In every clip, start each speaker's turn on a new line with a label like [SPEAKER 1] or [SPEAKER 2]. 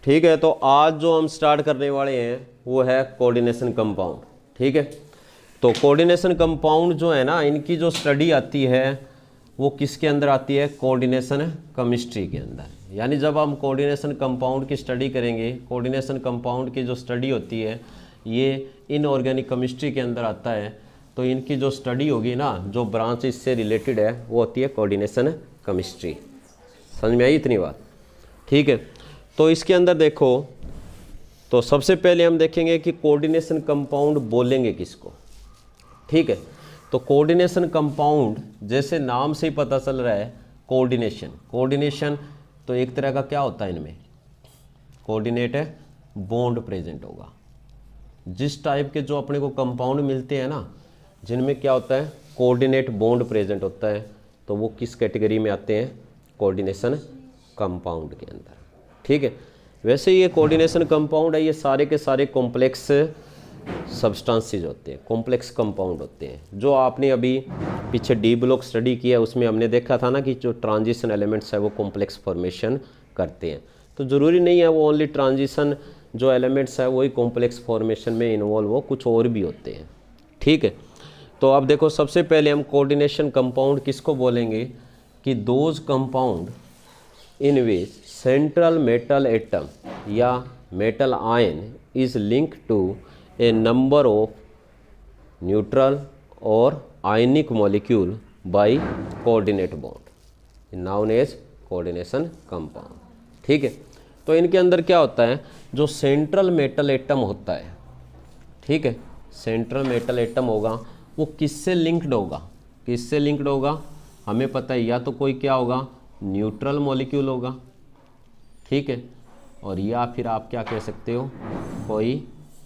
[SPEAKER 1] ठीक है, तो आज जो हम स्टार्ट करने वाले हैं वो है कोऑर्डिनेशन कंपाउंड। ठीक है, तो कोऑर्डिनेशन कंपाउंड जो है ना, इनकी जो स्टडी आती है वो किसके अंदर आती है? कोऑर्डिनेशन केमिस्ट्री के अंदर। यानी जब हम कोऑर्डिनेशन कंपाउंड की स्टडी करेंगे, कोऑर्डिनेशन कंपाउंड की जो स्टडी होती है ये इनऑर्गेनिक केमिस्ट्री के अंदर आता है। तो इनकी जो स्टडी होगी ना, जो ब्रांच इससे रिलेटेड है वो होती है कोऑर्डिनेशन केमिस्ट्री। समझ में आई इतनी बात? ठीक है, तो इसके अंदर देखो, तो सबसे पहले हम देखेंगे कि कोऑर्डिनेशन कंपाउंड बोलेंगे किसको। ठीक है, तो कोऑर्डिनेशन कंपाउंड जैसे नाम से ही पता चल रहा है, कोऑर्डिनेशन तो एक तरह का क्या होता है, इनमें कोऑर्डिनेट है, बॉन्ड प्रेजेंट होगा। जिस टाइप के जो अपने को कंपाउंड मिलते हैं ना, जिनमें क्या होता है, कोऑर्डिनेट बॉन्ड प्रेजेंट होता है, तो वो किस कैटेगरी में आते हैं? कोऑर्डिनेशन कंपाउंड के अंदर। ठीक है, वैसे ये कोऑर्डिनेशन कंपाउंड है, ये सारे के सारे कॉम्प्लेक्स सब्सटेंसेस होते हैं, कॉम्प्लेक्स कंपाउंड होते हैं। जो आपने अभी पीछे डी ब्लॉक स्टडी किया उसमें हमने देखा था ना कि जो ट्रांजिशन एलिमेंट्स है वो कॉम्प्लेक्स फॉर्मेशन करते हैं। तो ज़रूरी नहीं है वो ओनली ट्रांजिशन जो एलिमेंट्स है वही कॉम्प्लेक्स फॉर्मेशन में इन्वॉल्व हो, कुछ और भी होते हैं। ठीक है, तो अब देखो, सबसे पहले हम कोऑर्डिनेशन कंपाउंड किसको बोलेंगे कि those compound in which central metal atom या metal ion is link to a number of neutral और ionic molecule by coordinate bond, known as coordination compound. ठीक है, तो इनके अंदर क्या होता है, जो सेंट्रल मेटल एटम होता है, ठीक है, सेंट्रल मेटल एटम होगा, वो किससे लिंक्ड होगा? किससे लिंक्ड होगा हमें पता है, या तो कोई क्या होगा, न्यूट्रल मॉलिक्यूल होगा, ठीक है, और या फिर आप क्या कह सकते हो, कोई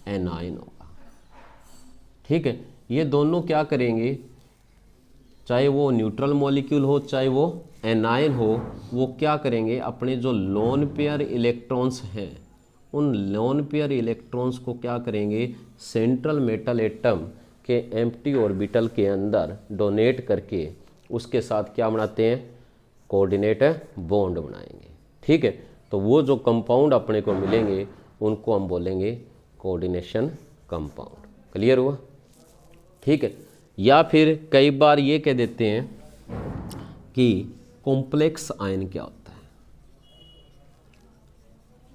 [SPEAKER 1] एनायन होगा। ठीक है, ये दोनों क्या करेंगे, चाहे वो न्यूट्रल मॉलिक्यूल हो चाहे वो एनायन हो, वो क्या करेंगे, अपने जो लोन पेयर इलेक्ट्रॉन्स हैं उन लोन पेयर इलेक्ट्रॉन्स को क्या करेंगे, सेंट्रल मेटल एटम के एम्प्टी ऑर्बिटल के अंदर डोनेट करके उसके साथ क्या बनाते हैं, कोऑर्डिनेट बॉन्ड बनाएंगे। ठीक है, तो वो जो कंपाउंड अपने को मिलेंगे उनको हम बोलेंगे कोऑर्डिनेशन कंपाउंड। क्लियर हुआ? ठीक है, या फिर कई बार ये कह देते हैं कि कॉम्प्लेक्स आयन क्या होता है।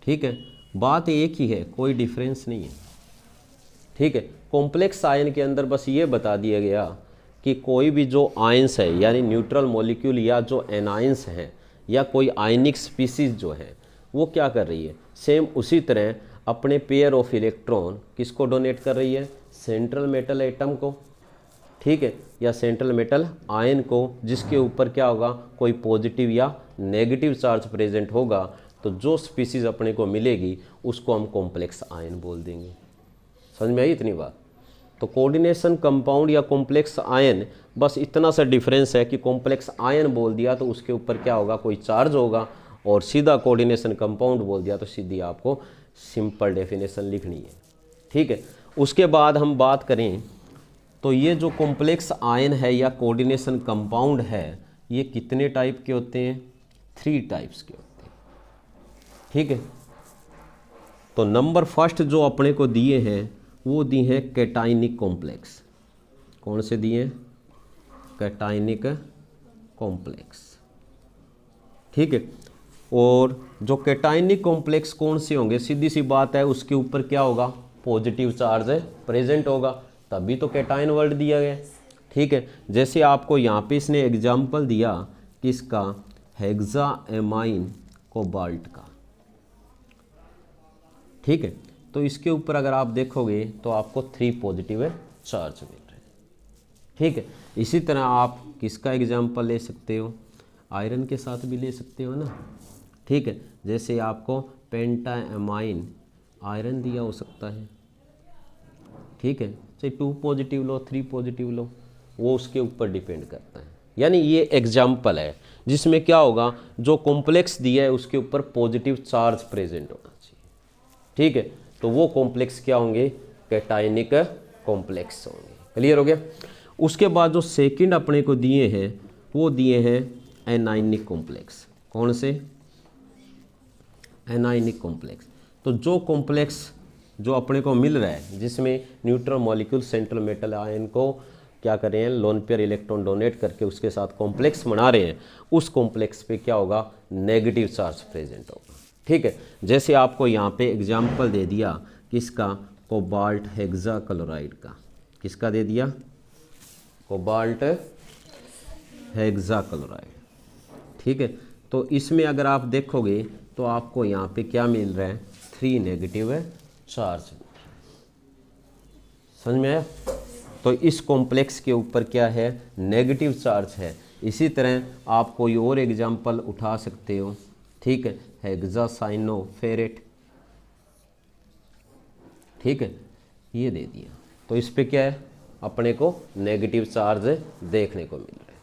[SPEAKER 1] ठीक है, बात एक ही है, कोई डिफरेंस नहीं है। ठीक है, कॉम्प्लेक्स आयन के अंदर बस ये बता दिया गया कि कोई भी जो आयंस है, यानी न्यूट्रल मॉलिक्यूल या जो एनायंस हैं या कोई आयनिक स्पीसीज जो है वो क्या कर रही है, सेम उसी तरह अपने पेयर ऑफ इलेक्ट्रॉन किसको डोनेट कर रही है, सेंट्रल मेटल एटम को, ठीक है, या सेंट्रल मेटल आयन को, जिसके ऊपर क्या होगा, कोई पॉजिटिव या नेगेटिव चार्ज प्रेजेंट होगा। तो जो स्पीसीज अपने को मिलेगी उसको हम कॉम्प्लेक्स आयन बोल देंगे। समझ में आई इतनी बात? तो कोऑर्डिनेशन कंपाउंड या कॉम्प्लेक्स आयन, बस इतना सा डिफरेंस है कि कॉम्प्लेक्स आयन बोल दिया तो उसके ऊपर क्या होगा, कोई चार्ज होगा, और सीधा कोऑर्डिनेशन कंपाउंड बोल दिया तो सीधी आपको सिंपल डेफिनेशन लिखनी है। ठीक है, उसके बाद हम बात करें तो ये जो कॉम्प्लेक्स आयन है या कोऑर्डिनेशन कंपाउंड है, ये कितने टाइप के होते हैं? 3 टाइप्स के होते हैं। ठीक है, तो नंबर फर्स्ट जो अपने को दिए हैं वो दिए हैं कैटाइनिक कॉम्प्लेक्स। कौन से दिए? Cationic complex. ठीक है, और जो कैटाइनिक कॉम्प्लेक्स कौन से होंगे, सीधी सी बात है, उसके ऊपर क्या होगा, पॉजिटिव चार्ज प्रेजेंट होगा, तभी तो कैटाइन वर्ड दिया गया। ठीक है, जैसे आपको यहाँ पे इसने एग्जाम्पल दिया किसका, हेक्साएमाइन कोबाल्ट का। ठीक है, तो इसके ऊपर अगर आप देखोगे तो आपको 3 पॉजिटिव चार्ज मिल रहे हैं। ठीक है, इसी तरह आप किसका एग्जाम्पल ले सकते हो, आयरन के साथ भी ले सकते हो ना। ठीक है, जैसे आपको पेंटाएमाइन आयरन दिया हो सकता है। ठीक है, चाहे 2 पॉजिटिव लो 3 पॉजिटिव लो, वो उसके ऊपर डिपेंड करता है। यानी ये एग्जाम्पल है जिसमें क्या होगा, जो कॉम्प्लेक्स दिया है उसके ऊपर पॉजिटिव चार्ज प्रेजेंट होना चाहिए। ठीक है, तो वो कॉम्प्लेक्स क्या होंगे, कैटाइनिक कॉम्प्लेक्स होंगे। क्लियर हो गया? उसके बाद जो सेकंड अपने को दिए हैं वो दिए हैं एनाइनिक कॉम्प्लेक्स। कौन से? Anionic complex. तो जो कॉम्प्लेक्स जो अपने को मिल रहा है जिसमें neutral molecule central metal ion को क्या कर रहे हैं, लोन पेयर इलेक्ट्रॉन डोनेट करके उसके साथ कॉम्प्लेक्स बना रहे हैं, उस कॉम्प्लेक्स पे क्या होगा, नेगेटिव चार्ज प्रेजेंट होगा। ठीक है, जैसे आपको यहाँ पे एग्जाम्पल दे दिया किसका, कोबाल्ट हेक्साक्लोराइड का। किसका दे दिया, कोबाल्ट हेक्साक्लोराइड। ठीक है, तो इसमें अगर आप देखोगे तो आपको यहाँ पे क्या मिल रहा है, 3 नेगेटिव चार्ज। समझ में आया? तो इस कॉम्प्लेक्स के ऊपर क्या है, नेगेटिव चार्ज है। इसी तरह आप कोई और एग्जाम्पल उठा सकते हो। ठीक है, हेक्सासाइनोफेरेट। ठीक है, ये दे दिया, तो इस पे क्या है, अपने को नेगेटिव चार्ज देखने को मिल रहा है।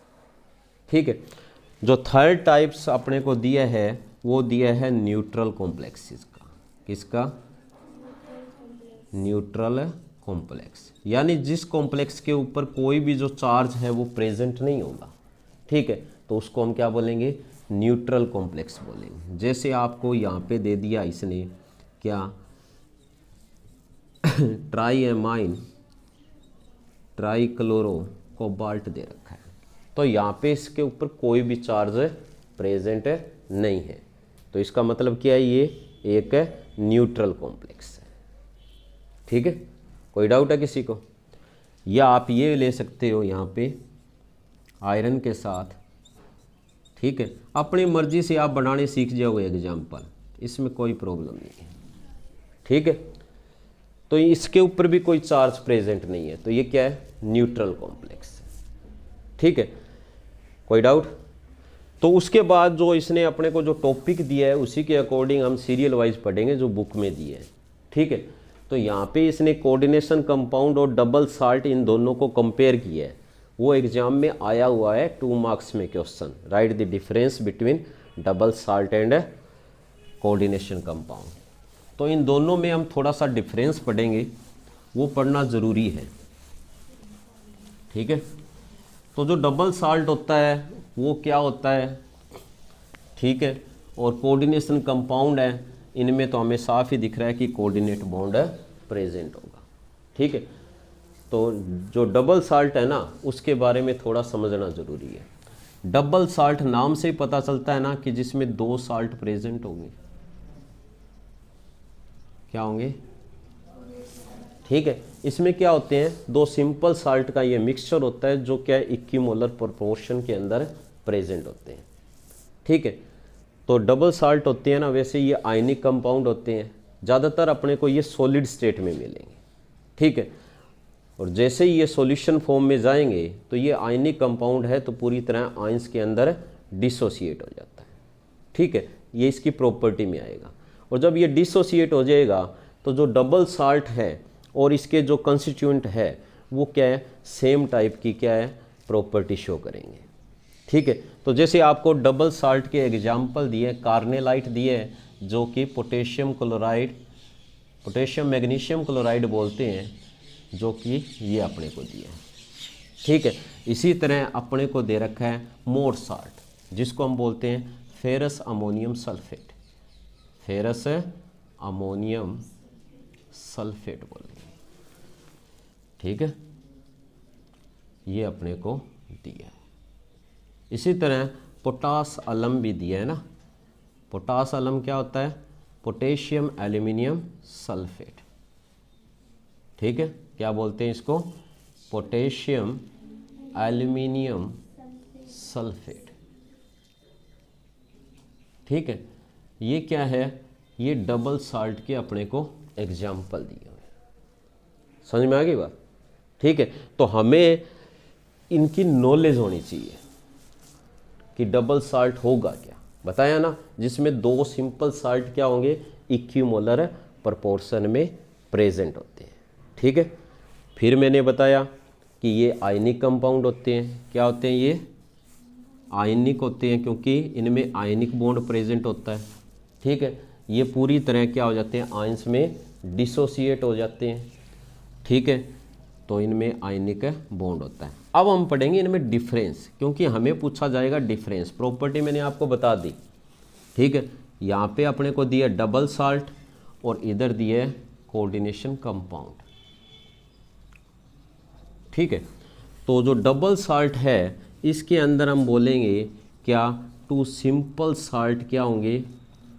[SPEAKER 1] ठीक है, जो थर्ड टाइप्स अपने को दिया है वो दिया है न्यूट्रल कॉम्प्लेक्सेस का। किसका, न्यूट्रल कॉम्प्लेक्स, यानी जिस कॉम्प्लेक्स के ऊपर कोई भी जो चार्ज है वो प्रेजेंट नहीं होगा। ठीक है, तो उसको हम क्या बोलेंगे, न्यूट्रल कॉम्प्लेक्स बोलेंगे। जैसे आपको यहाँ पे दे दिया इसने क्या, ट्राईएमाइन ट्राईक्लोरो कोबाल्ट दे रखा है, तो यहाँ पे इसके ऊपर कोई भी चार्ज प्रेजेंट नहीं है, तो इसका मतलब क्या है, ये एक न्यूट्रल कॉम्प्लेक्स है। ठीक है, कोई डाउट है किसी को? या आप ये ले सकते हो यहाँ पे आयरन के साथ। ठीक है, अपनी मर्जी से आप बनाने सीख जाओगे एग्जाम्पल, इसमें कोई प्रॉब्लम नहीं है। ठीक है, तो इसके ऊपर भी कोई चार्ज प्रेजेंट नहीं है, तो ये क्या है, न्यूट्रल कॉम्प्लेक्स है। ठीक है, कोई डाउट? तो उसके बाद जो इसने अपने को जो टॉपिक दिया है उसी के अकॉर्डिंग हम सीरियल वाइज पढ़ेंगे जो बुक में दिए हैं। ठीक है, तो यहाँ पे इसने कोऑर्डिनेशन कंपाउंड और डबल साल्ट इन दोनों को कंपेयर किया है। वो एग्जाम में आया हुआ है 2 मार्क्स में question, right the difference between double salt and coordination compound. तो इन दोनों में हम थोड़ा सा डिफरेंस पढ़ेंगे, वो पढ़ना ज़रूरी है। ठीक है, तो जो डबल साल्ट होता है वो क्या होता है, ठीक है, और कोऑर्डिनेशन कंपाउंड है, इनमें तो हमें साफ ही दिख रहा है कि कोऑर्डिनेट बॉन्ड प्रेजेंट होगा। ठीक है, तो जो डबल साल्ट है ना उसके बारे में थोड़ा समझना ज़रूरी है। डबल साल्ट नाम से ही पता चलता है ना कि जिसमें 2 साल्ट प्रेजेंट होंगे। क्या होंगे? ठीक है, इसमें क्या होते हैं, 2 सिंपल साल्ट का ये मिक्सचर होता है जो क्या है, इक्विमोलर प्रोपोर्शन के अंदर प्रेजेंट होते हैं। ठीक है, तो डबल साल्ट होते हैं ना, वैसे ये आयनिक कंपाउंड होते हैं, ज़्यादातर अपने को ये सॉलिड स्टेट में मिलेंगे। ठीक है, और जैसे ही ये सॉल्यूशन फॉर्म में जाएंगे तो ये आयनिक कंपाउंड है तो पूरी तरह आयंस के अंदर डिसोसिएट हो जाता है। ठीक है, ये इसकी प्रॉपर्टी में आएगा, और जब ये डिसोसिएट हो जाएगा तो जो डबल साल्ट है और इसके जो कंस्टिट्यूएंट है वो क्या है, सेम टाइप की क्या है, प्रॉपर्टी शो करेंगे। ठीक है, तो जैसे आपको डबल साल्ट के एग्जाम्पल दिए, कार्नेलाइट दिए जो कि potassium chloride, potassium magnesium chloride बोलते हैं, जो कि ये अपने को दिया है। ठीक है, इसी तरह अपने को दे रखा है मोर साल्ट जिसको हम बोलते हैं ferrous ammonium sulphate, ferrous ammonium sulphate बोलेंगे। ठीक है, ये अपने को दिया है। इसी तरह पोटास अलम भी दिया है ना, पोटास अलम क्या होता है, पोटेशियम एल्यूमिनियम सल्फेट। ठीक है, क्या बोलते हैं इसको, पोटेशियम एल्यूमिनियम सल्फेट। ठीक है, ये क्या है, ये डबल साल्ट के अपने को एग्जाम्पल दिए हुए। समझ में आ गई बात? ठीक है, तो हमें इनकी नॉलेज होनी चाहिए कि डबल साल्ट होगा क्या, बताया ना, जिसमें 2 सिंपल साल्ट क्या होंगे, इक्विमोलर प्रोपोर्शन में प्रेजेंट होते हैं। ठीक है, फिर मैंने बताया कि ये आयनिक कंपाउंड होते हैं। क्या होते हैं ये, आयनिक होते हैं क्योंकि इनमें आयनिक बॉन्ड प्रेजेंट होता है। ठीक है, ये पूरी तरह क्या हो जाते हैं, आयंस में डिसोसिएट हो जाते हैं। ठीक है, तो इनमें आयनिक बॉन्ड होता है। अब हम पढ़ेंगे इनमें डिफरेंस, क्योंकि हमें पूछा जाएगा डिफरेंस। प्रॉपर्टी मैंने आपको बता दी। ठीक है, यहाँ पे अपने को दिया डबल साल्ट और इधर दिया कोऑर्डिनेशन कंपाउंड। ठीक है, तो जो डबल साल्ट है इसके अंदर हम बोलेंगे क्या, 2 सिंपल साल्ट क्या होंगे,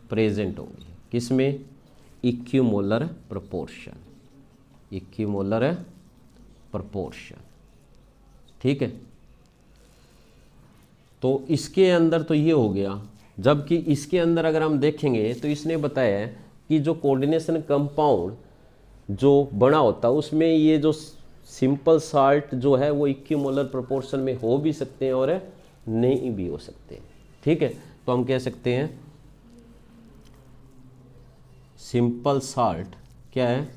[SPEAKER 1] प्रेजेंट होंगे। किसमें, इक्विमोलर प्रोपोर्शन, इक्विमोलर प्रोपोर्शन। ठीक है, तो इसके अंदर तो ये हो गया। जबकि इसके अंदर अगर हम देखेंगे तो इसने बताया है कि जो कोऑर्डिनेशन कंपाउंड जो बना होता है उसमें ये जो सिंपल साल्ट जो है वो इक्विमोलर प्रोपोर्शन में हो भी सकते हैं और नहीं भी हो सकते हैं। ठीक है, तो हम कह सकते हैं सिंपल साल्ट क्या है,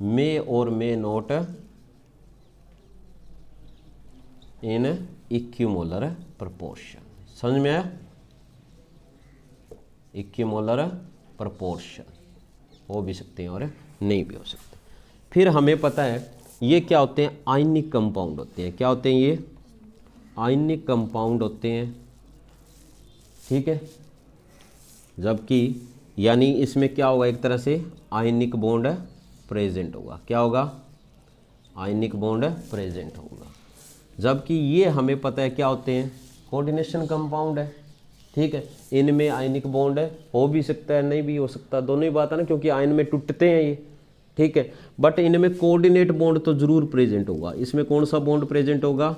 [SPEAKER 1] मे और may not in equimolar proportion. समझ में आया, इक्विमोलर प्रोपोर्शन हो भी सकते हैं और नहीं भी हो सकते। फिर हमें पता है ये क्या होते हैं, आयनिक कंपाउंड होते हैं। क्या होते हैं ये, आयनिक कंपाउंड होते हैं। ठीक है, जबकि यानी इसमें क्या होगा, एक तरह से आयनिक बॉन्ड प्रेजेंट होगा। क्या होगा, आयनिक बॉन्ड प्रेजेंट होगा। जबकि ये हमें पता है क्या होते हैं, कोऑर्डिनेशन कंपाउंड है। ठीक है, इनमें आयनिक बॉन्ड हो भी सकता है नहीं भी हो सकता, दोनों ही बात है ना, क्योंकि आयन में टूटते हैं ये। ठीक है, बट इनमें कोऑर्डिनेट बॉन्ड तो जरूर प्रेजेंट होगा। इसमें कौन सा बॉन्ड प्रेजेंट होगा,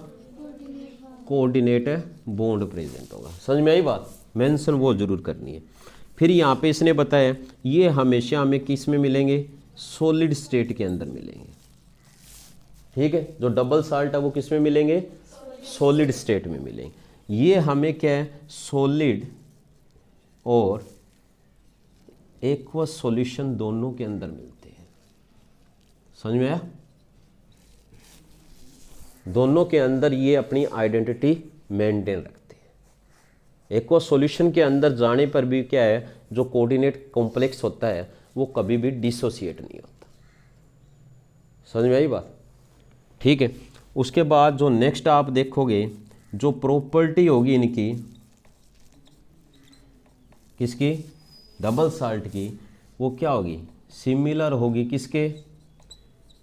[SPEAKER 1] कोऑर्डिनेट बॉन्ड प्रेजेंट होगा। समझ में आई बात, मेंशन वो जरूर करनी है। फिर यहाँ पे इसने बताया ये हमेशा हमें किस में मिलेंगे, सॉलिड स्टेट के अंदर मिलेंगे। ठीक है, जो डबल साल्ट है वो किस में मिलेंगे, सॉलिड स्टेट में मिलेंगे। ये हमें क्या है, सॉलिड और एक्वस सॉल्यूशन दोनों के अंदर मिलते हैं। समझ में आया, दोनों के अंदर ये अपनी आइडेंटिटी मेंटेन रखते हैं। एक्वस सॉल्यूशन के अंदर जाने पर भी क्या है, जो कोऑर्डिनेट कॉम्प्लेक्स होता है वो कभी भी डिसोसिएट नहीं होता। समझ में आई बात। ठीक है, उसके बाद जो नेक्स्ट आप देखोगे, जो प्रॉपर्टी होगी इनकी, किसकी, डबल साल्ट की, वो क्या होगी, सिमिलर होगी किसके,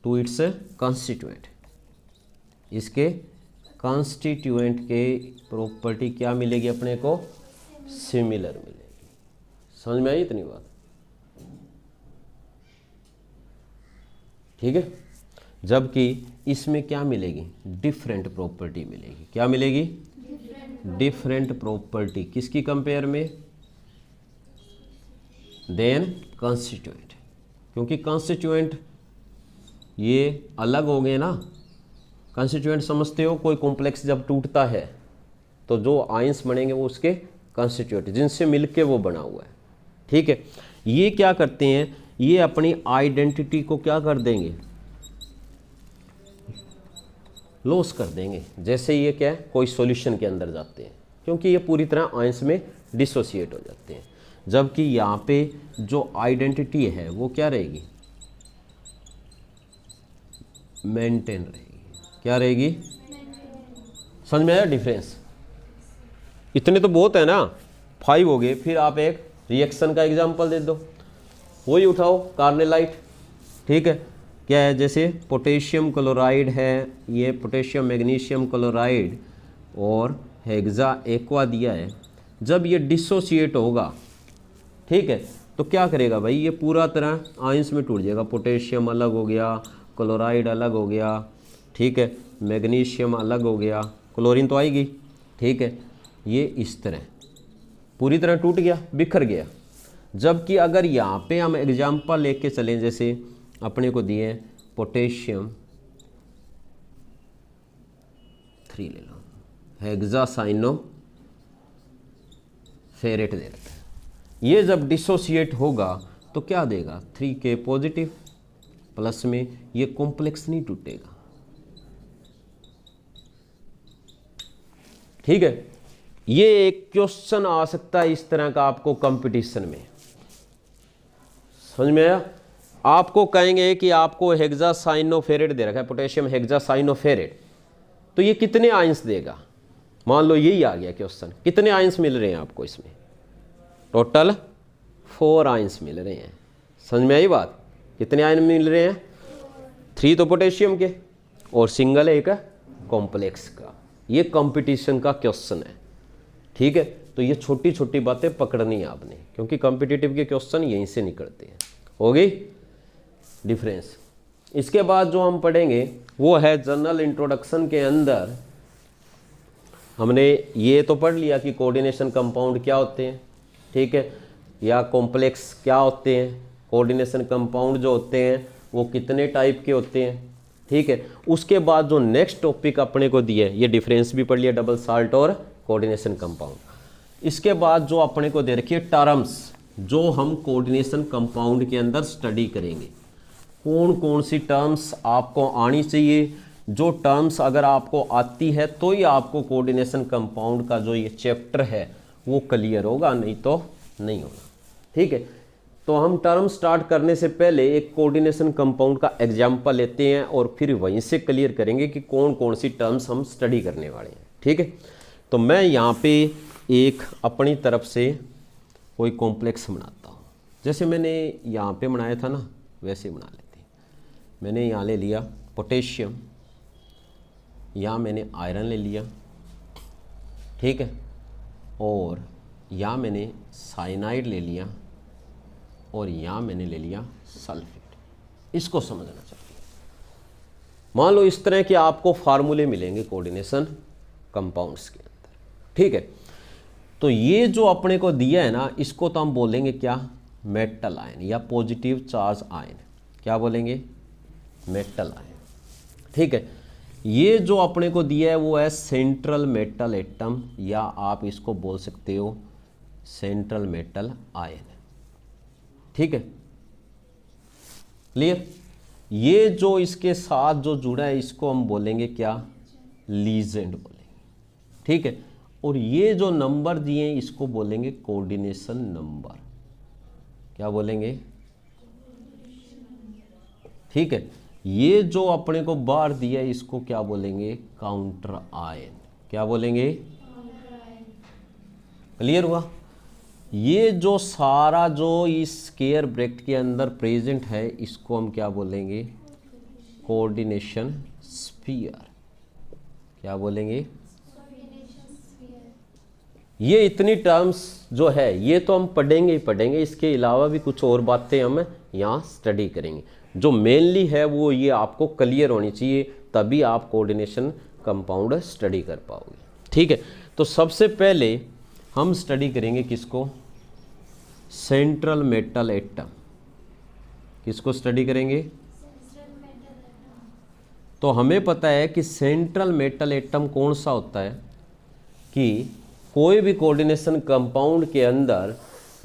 [SPEAKER 1] टू इट्स कॉन्स्टिट्यूएंट। इसके कॉन्स्टिट्यूएंट के प्रॉपर्टी क्या मिलेगी अपने को, सिमिलर मिलेगी। समझ में आई इतनी बात। ठीक है, जबकि इसमें क्या मिलेगी, डिफरेंट प्रॉपर्टी मिलेगी। क्या मिलेगी, डिफरेंट प्रॉपर्टी। किसकी कंपेयर में, देन कॉन्स्टिट्यूएंट। क्योंकि कॉन्स्टिट्यूएंट ये अलग हो गए ना। कॉन्स्टिट्यूएंट समझते हो, कोई कॉम्प्लेक्स जब टूटता है तो जो आयंस बनेंगे वो उसके कॉन्स्टिट्यूएंट, जिनसे मिलके वो बना हुआ है। ठीक है, ये क्या करते हैं, ये अपनी आइडेंटिटी को क्या कर देंगे, लॉस कर देंगे। जैसे ये क्या है, कोई सॉल्यूशन के अंदर जाते हैं, क्योंकि ये पूरी तरह आयंस में डिसोसिएट हो जाते हैं। जबकि यहाँ पे जो आइडेंटिटी है वो क्या रहेगी, मेंटेन रहेगी। क्या रहेगी, समझ में आया डिफरेंस। इतने तो बहुत है ना, 5 हो गए। फिर आप एक रिएक्शन का एग्जांपल दे दो, वही उठाओ, कार्नेलाइट। ठीक है, क्या है, जैसे पोटेशियम क्लोराइड है, ये पोटेशियम मैग्नीशियम क्लोराइड और हेक्सा एक्वा दिया है। जब ये डिसोसिएट होगा, ठीक है, तो क्या करेगा भाई, ये पूरा तरह आयंस में टूट जाएगा। पोटेशियम अलग हो गया, क्लोराइड अलग हो गया, ठीक है, मैग्नीशियम अलग हो गया, क्लोरीन तो आएगी। ठीक है, ये इस तरह पूरी तरह टूट गया, बिखर गया। जबकि अगर यहाँ पे हम एग्जाम्पल लेके चलें, जैसे अपने को दिए पोटेशियम 3 ले लो, हेक्सासाइनो फेरेट दे रखा है। ये जब डिसोसिएट होगा तो क्या देगा, 3K पॉजिटिव प्लस में, ये कॉम्प्लेक्स नहीं टूटेगा। ठीक है, ये एक क्वेश्चन आ सकता है इस तरह का आपको कंपटीशन में। समझ में आया, आपको कहेंगे कि आपको हेक्सासाइनोफेरेट दे रखा है, पोटेशियम हेक्सासाइनोफेरेट, तो ये कितने आयंस देगा। मान लो यही आ गया क्वेश्चन, कितने आयंस मिल रहे हैं आपको इसमें, टोटल 4 आयंस मिल रहे हैं। समझ में आई बात? कितने आयन मिल रहे हैं? 3 तो पोटेशियम के और सिंगल एक कॉम्प्लेक्स का। ये कंपटीशन का क्वेश्चन है, ठीक है। तो ये छोटी छोटी बातें पकड़नी है आपने, क्योंकि कॉम्पिटिटिव के क्वेश्चन यहीं से निकलते हैं। हो गई डिफरेंस। इसके बाद जो हम पढ़ेंगे वो है जनरल इंट्रोडक्शन के अंदर हमने ये तो पढ़ लिया कि कोऑर्डिनेशन कंपाउंड क्या होते हैं, ठीक है, या कॉम्प्लेक्स क्या होते हैं। कोऑर्डिनेशन कंपाउंड जो होते हैं वो कितने टाइप के होते हैं, ठीक है। उसके बाद जो नेक्स्ट टॉपिक अपने को दिया है, ये डिफरेंस भी पढ़ लिया, डबल साल्ट और कोऑर्डिनेशन कंपाउंड। इसके बाद जो अपने को दे रखी है टर्म्स, जो हम कोऑर्डिनेशन कंपाउंड के अंदर स्टडी करेंगे। कौन कौन सी टर्म्स आपको आनी चाहिए, जो टर्म्स अगर आपको आती है तो ही आपको कोऑर्डिनेशन कंपाउंड का जो ये चैप्टर है वो क्लियर होगा, नहीं तो नहीं होगा, ठीक है। तो हम टर्म स्टार्ट करने से पहले एक कोऑर्डिनेशन कंपाउंड का एग्जाम्पल लेते हैं और फिर वहीं से क्लियर करेंगे कि कौन कौन सी टर्म्स हम स्टडी करने वाले हैं, ठीक है। तो मैं यहाँ पे एक अपनी तरफ से कोई कॉम्प्लेक्स बनाता हूँ, जैसे मैंने यहाँ पे बनाया था ना वैसे बना लेते हैं। मैंने यहाँ ले लिया पोटेशियम, यहाँ मैंने आयरन ले लिया, ठीक है, और यहाँ मैंने साइनाइड ले लिया, और यहाँ मैंने ले लिया सल्फेट। इसको समझना चाहिए। मान लो इस तरह के आपको फार्मूले मिलेंगे कोऑर्डिनेशन कंपाउंड्स के अंदर, ठीक है। तो ये जो अपने को दिया है ना, इसको तो हम बोलेंगे क्या, मेटल आयन या पॉजिटिव चार्ज आयन। क्या बोलेंगे? मेटल आयन, ठीक है। ये जो अपने को दिया है वो है सेंट्रल मेटल एटम, या आप इसको बोल सकते हो सेंट्रल मेटल आयन, ठीक है, क्लियर। ये जो इसके साथ जो जुड़ा है इसको हम बोलेंगे क्या, लीजेंड बोलेंगे, ठीक है। और ये जो नंबर दिए हैं इसको बोलेंगे कोऑर्डिनेशन नंबर। क्या बोलेंगे? ठीक है। ये जो अपने को बार दिया है इसको क्या बोलेंगे, काउंटर आयन। क्या बोलेंगे? क्लियर हुआ? ये जो सारा जो इस स्क्वायर ब्रैकेट के अंदर प्रेजेंट है इसको हम क्या बोलेंगे, कोऑर्डिनेशन स्फीयर। क्या बोलेंगे? ये इतनी टर्म्स जो है ये तो हम पढ़ेंगे ही पढ़ेंगे, इसके अलावा भी कुछ और बातें हम यहाँ स्टडी करेंगे। जो मेनली है वो ये आपको क्लियर होनी चाहिए, तभी आप कोऑर्डिनेशन कंपाउंड स्टडी कर पाओगे, ठीक है। तो सबसे पहले हम स्टडी करेंगे किसको, सेंट्रल मेटल एटम। किसको स्टडी करेंगे? तो हमें पता है कि सेंट्रल मेटल एटम कौन सा होता है, कि कोई भी कोऑर्डिनेशन कंपाउंड के अंदर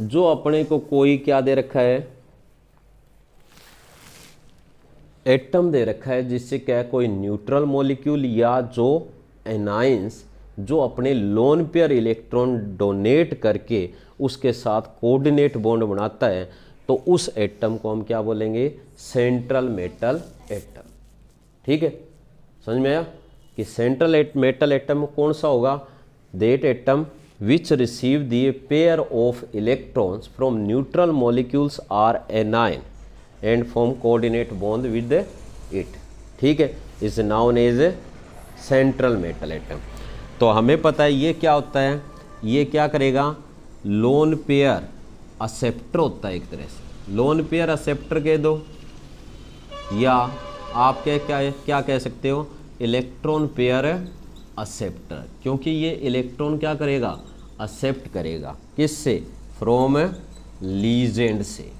[SPEAKER 1] जो अपने को कोई क्या दे रखा है, एटम दे रखा है, जिससे क्या है, कोई न्यूट्रल मॉलिक्यूल या जो एनाइंस जो अपने लोन पेयर इलेक्ट्रॉन डोनेट करके उसके साथ कोऑर्डिनेट बॉन्ड बनाता है, तो उस एटम को हम क्या बोलेंगे, सेंट्रल मेटल एटम। ठीक है, समझ में आया कि सेंट्रल मेटल एटम कौन सा होगा, that atom which receive the pair of electrons from neutral molecules are anion and form coordinate bond with it, ठीक है, is known as central metal atom। तो हमें पता है ये क्या होता है, ये क्या करेगा, लोन पेयर एक्सेप्टर होता है एक तरह से, लोन पेयर एक्सेप्टर कह दो, या आप क्या कह सकते हो, इलेक्ट्रॉन पेयर एक्सेप्टर, क्योंकि ये इलेक्ट्रॉन क्या करेगा, एक्सेप्ट करेगा, किससे, फ्रॉम लीजेंड से।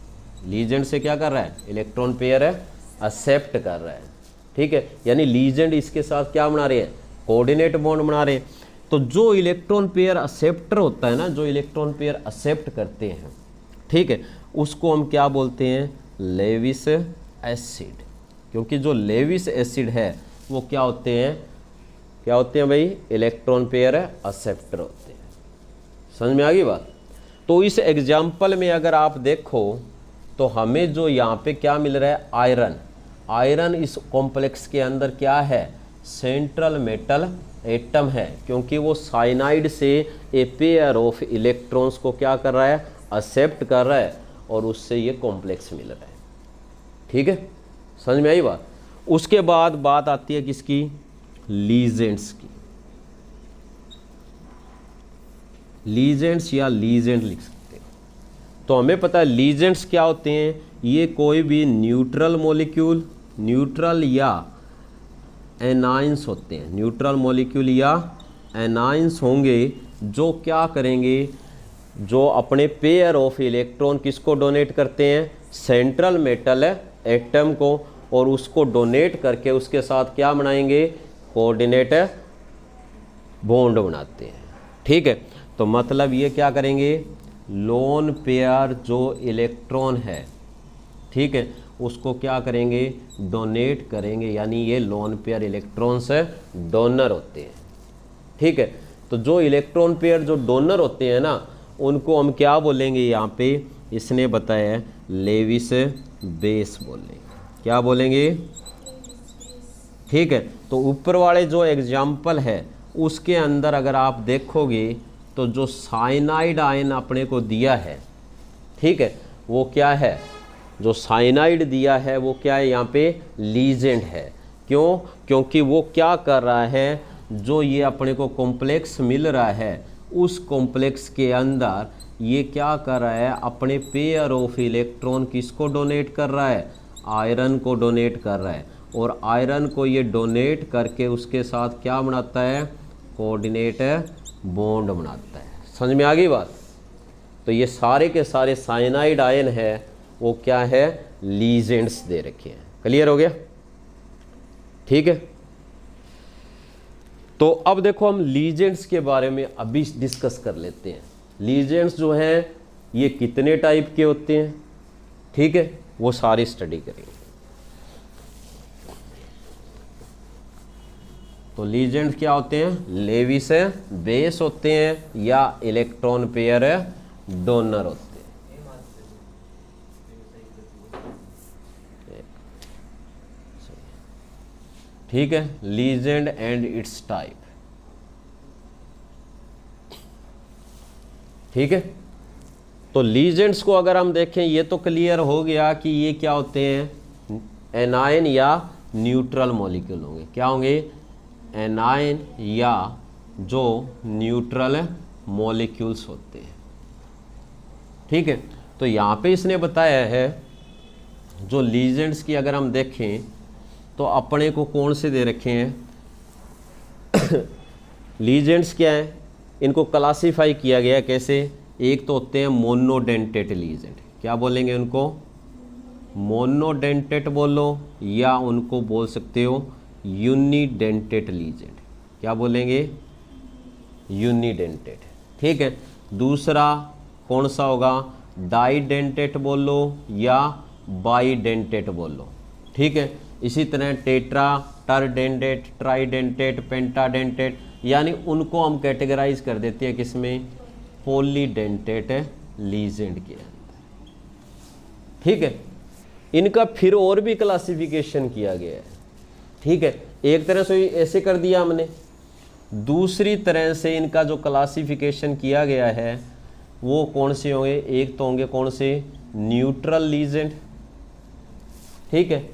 [SPEAKER 1] लीजेंड से क्या कर रहा है, इलेक्ट्रॉन पेयर एक्सेप्ट कर रहा है, ठीक है, यानी लीजेंड इसके साथ क्या बना रहे हैं, कोऑर्डिनेट बॉन्ड बना रहे हैं। तो जो इलेक्ट्रॉन पेयर एक्सेप्टर होता है ना, जो इलेक्ट्रॉन पेयर एक्सेप्ट करते हैं, ठीक है, उसको हम क्या बोलते हैं, लेविस एसिड। क्योंकि जो लेविस एसिड है वो क्या होते हैं भाई, इलेक्ट्रॉन पेयर एक्सेप्टर होते हैं। समझ में आ गई बात। तो इस एग्जाम्पल में अगर आप देखो तो हमें जो यहाँ पे क्या मिल रहा है, आयरन। आयरन इस कॉम्प्लेक्स के अंदर क्या है, सेंट्रल मेटल एटम है, क्योंकि वो साइनाइड से ए पेयर ऑफ इलेक्ट्रॉन्स को क्या कर रहा है, एक्सेप्ट कर रहा है और उससे ये कॉम्प्लेक्स मिल रहा है। ठीक है, समझ में आई बात। उसके बाद बात आती है किसकी, लीजेंड्स की। लीजेंड्स या लीजेंड लिख सकते हैं। तो हमें पता है लीजेंड्स क्या होते हैं, ये कोई भी न्यूट्रल मॉलिक्यूल, न्यूट्रल या एनाइंस होते हैं, न्यूट्रल मॉलिक्यूल या एनाइंस होंगे जो क्या करेंगे, जो अपने पेयर ऑफ इलेक्ट्रॉन किसको डोनेट करते हैं, सेंट्रल मेटल एटम को, और उसको डोनेट करके उसके साथ क्या बनाएंगे, कोऑर्डिनेट बॉन्ड बनाते हैं। ठीक है, तो मतलब ये क्या करेंगे, लोन पेयर जो इलेक्ट्रॉन है, ठीक है, उसको क्या करेंगे, डोनेट करेंगे, यानी ये लोन पेयर इलेक्ट्रॉन्स डोनर होते हैं। ठीक है, तो जो इलेक्ट्रॉन पेयर जो डोनर होते हैं ना, उनको हम क्या बोलेंगे, यहाँ पे इसने बताया है लेविस बेस बोलेंगे। क्या बोलेंगे, ठीक है। तो ऊपर वाले जो एग्जाम्पल है उसके अंदर अगर आप देखोगे तो जो साइनाइड आयन अपने को दिया है, ठीक है, वो क्या है, जो साइनाइड दिया है वो क्या है, यहाँ पे लीजेंड है। क्यों, क्योंकि वो क्या कर रहा है, जो ये अपने को कॉम्प्लेक्स मिल रहा है उस कॉम्प्लेक्स के अंदर ये क्या कर रहा है, अपने पेयर ऑफ इलेक्ट्रॉन किसको डोनेट कर रहा है, आयरन को डोनेट कर रहा है, और आयरन को ये डोनेट करके उसके साथ क्या बनाता है, कोऑर्डिनेट बॉन्ड बनाता है। समझ में आ गई बात। तो ये सारे के सारे साइनाइड आयन है वो क्या है, लीजेंड्स दे रखे हैं। क्लियर हो गया, ठीक है। तो अब देखो हम लीजेंड्स के बारे में अभी डिस्कस कर लेते हैं। लीजेंड्स जो हैं ये कितने टाइप के होते हैं, ठीक है, वो सारी स्टडी करेंगे। तो लीजेंड्स क्या होते हैं, लेविस बेस होते हैं या इलेक्ट्रॉन पेयर डोनर होते हैं। ठीक है, लीजेंड एंड इट्स टाइप। ठीक है, तो लीजेंड्स को अगर हम देखें, ये तो क्लियर हो गया कि ये क्या होते हैं, एनायन या न्यूट्रल मॉलिक्यूल होंगे। क्या होंगे, एनायन या जो न्यूट्रल मॉलिक्यूल्स होते हैं। ठीक है, तो यहाँ पे इसने बताया है जो लीजेंड्स की अगर हम देखें तो अपने को कौन से दे रखे हैं लीजेंड्स क्या है, इनको क्लासिफाई किया गया कैसे, एक तो होते हैं मोनोडेंटेट लीजेंड। क्या बोलेंगे उनको, मोनोडेंटेट बोलो, या उनको बोल सकते हो यूनिडेंटेट लीजेंड। क्या बोलेंगे, यूनिडेंटेट। ठीक है, दूसरा कौन सा होगा, डाइडेंटेट बोलो या बाइडेंटेट बोलो। ठीक है, इसी तरह टेट्रा, टरडेंटेट, ट्राइडेंटेट, पेंटाडेंटेट, यानी उनको हम कैटेगराइज कर देते हैं किसमें, पॉलीडेंटेट लीजेंड के अंदर। ठीक है, इनका फिर और भी क्लासिफिकेशन किया गया है। ठीक है, एक तरह से ऐसे कर दिया हमने, दूसरी तरह से इनका जो क्लासिफिकेशन किया गया है वो कौन से होंगे, एक तो होंगे कौन से, न्यूट्रल लीजेंड। ठीक है,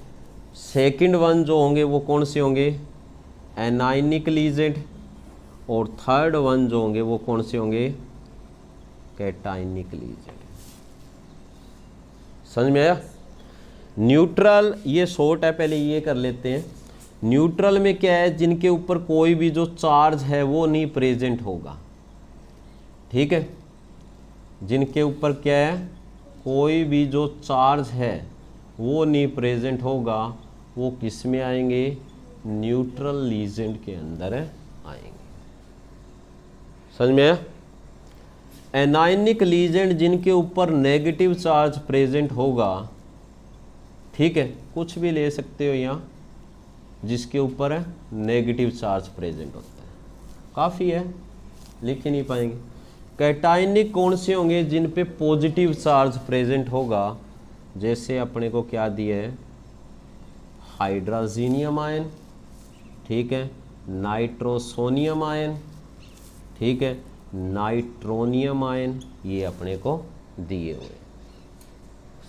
[SPEAKER 1] सेकंड वन जो होंगे वो कौन से होंगे, एनायनिक लीजेंड, और थर्ड वन जो होंगे वो कौन से होंगे, कैटायनिक लीजेंड। समझ में आया। न्यूट्रल ये शॉर्ट है, पहले ये कर लेते हैं। न्यूट्रल में क्या है, जिनके ऊपर कोई भी जो चार्ज है वो नहीं प्रेजेंट होगा। ठीक है, जिनके ऊपर क्या है, कोई भी जो चार्ज है वो नहीं प्रेजेंट होगा, वो किस में आएंगे, न्यूट्रल लीजेंड के अंदर आएंगे। समझ में आया। एनायनिक लीजेंड जिनके ऊपर नेगेटिव चार्ज प्रेजेंट होगा, ठीक है, कुछ भी ले सकते हो यहाँ, जिसके ऊपर नेगेटिव चार्ज प्रेजेंट होता है, काफ़ी है, लिख ही नहीं पाएंगे। कैटायनिक कौन से होंगे, जिन पे पॉजिटिव चार्ज प्रेजेंट होगा, जैसे अपने को क्या दिया है, हाइड्रोजीनियम आयन, ठीक है, नाइट्रोसोनियम आयन, ठीक है, नाइट्रोनियम आयन, ये अपने को दिए हुए।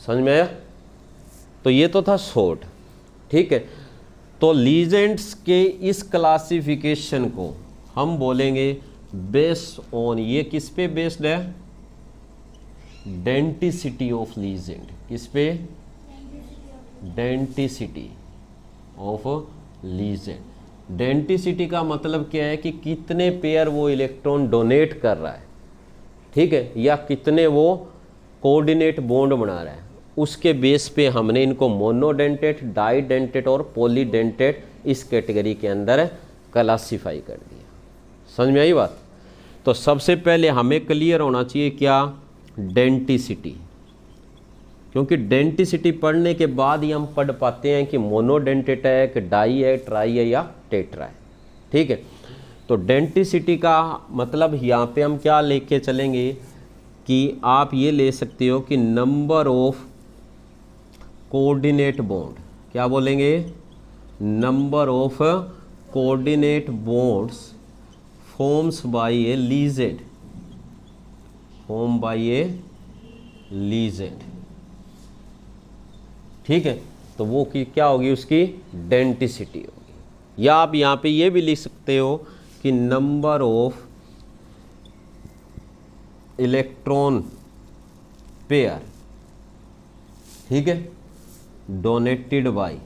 [SPEAKER 1] समझ में आया? तो ये तो था शॉर्ट, ठीक है। तो लीजेंड्स के इस क्लासिफिकेशन को हम बोलेंगे बेस्ड ऑन, ये किस पे बेस्ड है? Denticity of legend. किस पे? Denticity of legend. डेंटिसिटी का मतलब क्या है कि कितने पेयर वो इलेक्ट्रॉन डोनेट कर रहा है, ठीक है, या कितने वो कोऑर्डिनेट बॉन्ड बना रहा है। उसके बेस पे हमने इनको मोनोडेंटेट, डाइडेंटेट और पॉलीडेंटेट इस कैटेगरी के अंदर क्लासिफाई कर दिया। समझ में आई बात? तो सबसे पहले हमें क्लियर होना चाहिए क्या? डेंटिसिटी। क्योंकि डेंटिसिटी पढ़ने के बाद ही हम पढ़ पाते हैं कि मोनोडेंटेट है, कि डाई है, ट्राई है या टेट्रा है, ठीक है। तो डेंटिसिटी का मतलब यहाँ पे हम क्या लेके चलेंगे कि आप ये ले सकते हो कि नंबर ऑफ कोऑर्डिनेट बॉन्ड। क्या बोलेंगे? Number of coordinate bonds forms by a ligand, form by a ligand, ठीक है। तो वो की क्या होगी? उसकी डेंटिसिटी होगी। या आप यहाँ पे ये भी लिख सकते हो कि नंबर ऑफ इलेक्ट्रॉन पेयर, ठीक है, डोनेटेड बाय,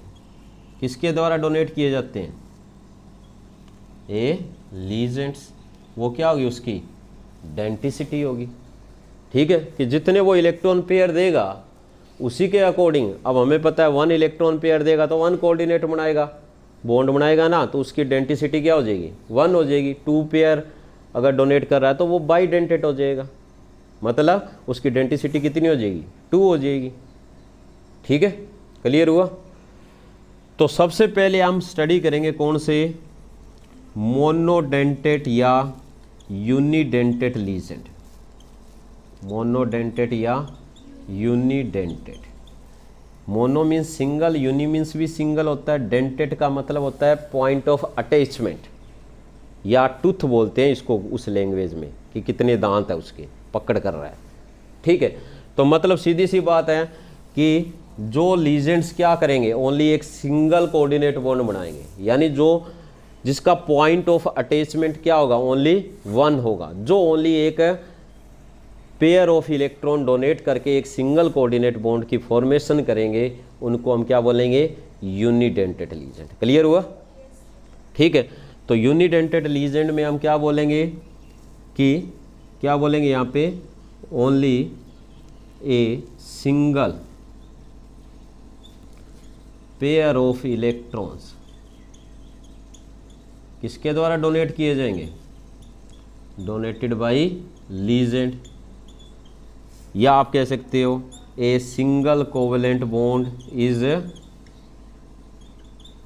[SPEAKER 1] किसके द्वारा डोनेट किए जाते हैं? ए लीजेंड्स। वो क्या होगी? उसकी डेंटिसिटी होगी, ठीक है, कि जितने वो इलेक्ट्रॉन पेयर देगा उसी के अकॉर्डिंग। अब हमें पता है 1 इलेक्ट्रॉन पेयर देगा तो 1 कोऑर्डिनेट बनाएगा, बॉन्ड बनाएगा ना, तो उसकी डेंटिसिटी क्या हो जाएगी? 1 हो जाएगी। 2 पेयर अगर डोनेट कर रहा है तो वो बाइडेंटेट हो जाएगा, मतलब उसकी डेंटिसिटी कितनी हो जाएगी? 2 हो जाएगी, ठीक है। क्लियर हुआ? तो सबसे पहले हम स्टडी करेंगे कौन से? मोनोडेंटेट या यूनिडेंटेट लीजेंड। मोनोडेंटेट या unidentate. Mono means single, uni means भी सिंगल होता है, डेंटेट का मतलब होता है पॉइंट ऑफ अटैचमेंट, या टूथ बोलते हैं इसको उस लैंग्वेज में, कि कितने दांत है उसके, पकड़ कर रहा है, ठीक है। तो मतलब सीधी सी बात है कि जो लीजेंड्स क्या करेंगे? ओनली एक सिंगल कोऑर्डिनेट बॉन्ड बनाएंगे, यानी जो जिसका पॉइंट ऑफ अटैचमेंट क्या होगा? ओनली 1 होगा। जो ओनली एक पेयर ऑफ इलेक्ट्रॉन डोनेट करके एक सिंगल कोऑर्डिनेट बॉन्ड की फॉर्मेशन करेंगे, उनको हम क्या बोलेंगे? Unidentate legend. क्लियर हुआ? ठीक है। तो यूनिडेंटेट लीजेंड में हम क्या बोलेंगे कि क्या बोलेंगे यहाँ पे? Only a single pair of electrons किसके द्वारा डोनेट किए जाएंगे? Donated bye legend. या आप कह सकते हो a single covalent bond is,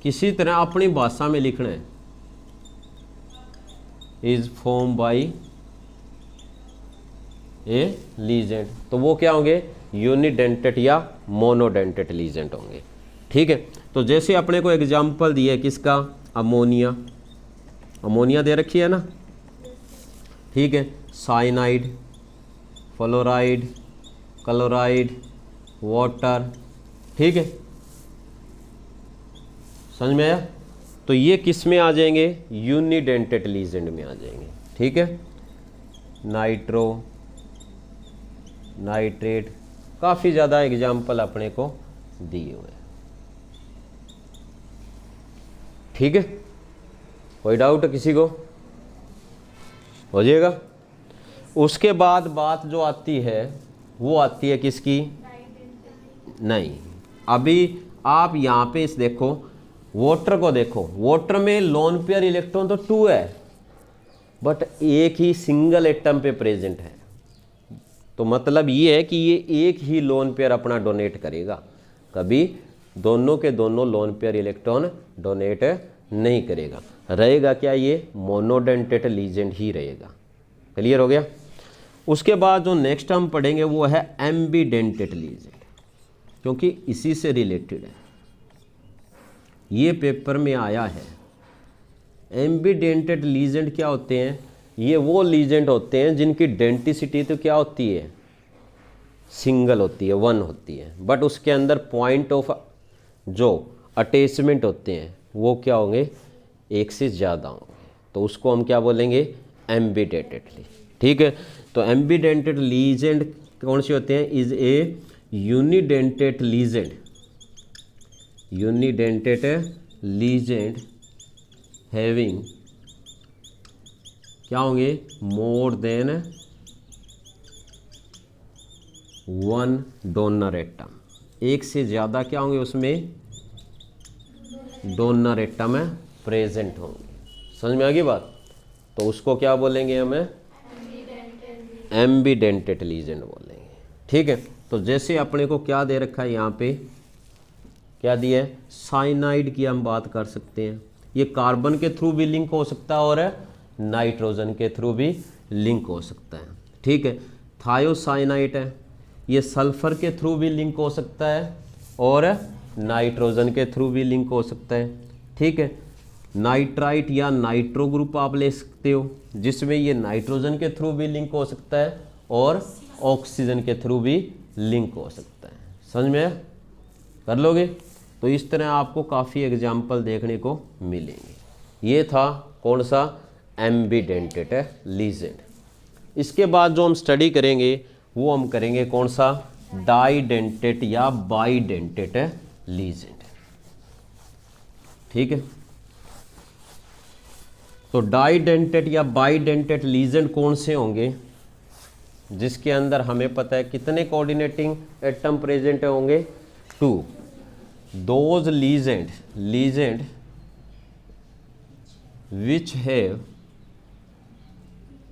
[SPEAKER 1] किसी तरह अपनी भाषा में लिखना है, is form by a legend. तो वो क्या होंगे? यूनिडेंटेट या मोनोडेंटेट लीजेंड होंगे, ठीक है। तो जैसे अपने को एग्जाम्पल दिया है किसका? अमोनिया। अमोनिया दे रखी है ना, ठीक है। साइनाइड, फ्लोराइड, क्लोराइड, वाटर, ठीक है। समझ में आया? तो ये किस में आ जाएंगे? यूनिडेंटेट लीजेंड में आ जाएंगे, ठीक है। नाइट्रो, नाइट्रेट, काफ़ी ज़्यादा एग्जाम्पल अपने को दिए हुए, ठीक है। कोई डाउट किसी को? हो जाएगा। उसके बाद बात जो आती है वो आती है किसकी? नहीं, अभी आप यहाँ पे इस देखो, वाटर को देखो, वाटर में लोन पेयर इलेक्ट्रॉन तो 2 है, बट एक ही सिंगल एटम पे प्रेजेंट है। तो मतलब ये है कि ये एक ही लोन पेयर अपना डोनेट करेगा, कभी दोनों के दोनों लोन पेयर इलेक्ट्रॉन डोनेट नहीं करेगा। रहेगा क्या? ये मोनोडेंटेट लीजेंड ही रहेगा। क्लियर हो गया? उसके बाद जो नेक्स्ट हम पढ़ेंगे वो है एम्बीडेंटेट लीजेंड, क्योंकि इसी से रिलेटेड है, ये पेपर में आया है। एम्बीडेंटेट लीजेंड क्या होते हैं? ये वो लीजेंड होते हैं जिनकी डेंटिसिटी तो क्या होती है? सिंगल होती है, वन होती है, बट उसके अंदर पॉइंट ऑफ जो अटैचमेंट होते हैं वो क्या होंगे, एक से ज़्यादा होंगे, तो उसको हम क्या बोलेंगे, एम्बीडेंटेड। ठीक है, तो एम्बीडेंटेड लीजेंड कौन से होते हैं, is a unidentate legend, unidentate legend having क्या होंगे, more than one donor atom, एक से ज़्यादा क्या होंगे उसमें डोनर एटम प्रेजेंट होंगे। समझ में आ गई बात, तो उसको क्या बोलेंगे हमें, एम्बीडेंटेड लीजेंड बोलेंगे। ठीक है, तो जैसे अपने को क्या दे रखा है यहाँ पे, क्या दिया है, साइनाइड की हम बात कर सकते हैं, ये कार्बन के थ्रू भी लिंक हो सकता है और नाइट्रोजन के थ्रू भी लिंक हो सकता है। ठीक है, थायोसाइनाइड है, ये सल्फर के थ्रू भी लिंक हो सकता है और नाइट्रोजन के थ्रू भी लिंक हो सकता है। ठीक है, नाइट्राइट या नाइट्रो ग्रुप आप ले सकते हो, जिसमें ये नाइट्रोजन के थ्रू भी लिंक हो सकता है और ऑक्सीजन के थ्रू भी लिंक हो सकता है। समझ में कर लोगे, तो इस तरह आपको काफ़ी एग्जाम्पल देखने को मिलेंगे। ये था कौन सा, एम्बीडेंटेड लीजेंड। इसके बाद जो हम स्टडी करेंगे वो हम करेंगे कौन सा, डाइडेंटेड या बाइडेंटेड लीजेंड। ठीक है, तो डाइडेंटेड या बाइडेंटेड लीजेंड कौन से होंगे, जिसके अंदर हमें पता है कितने कोऑर्डिनेटिंग एटम प्रेजेंट होंगे, 2। दोज लीजेंड विच हैव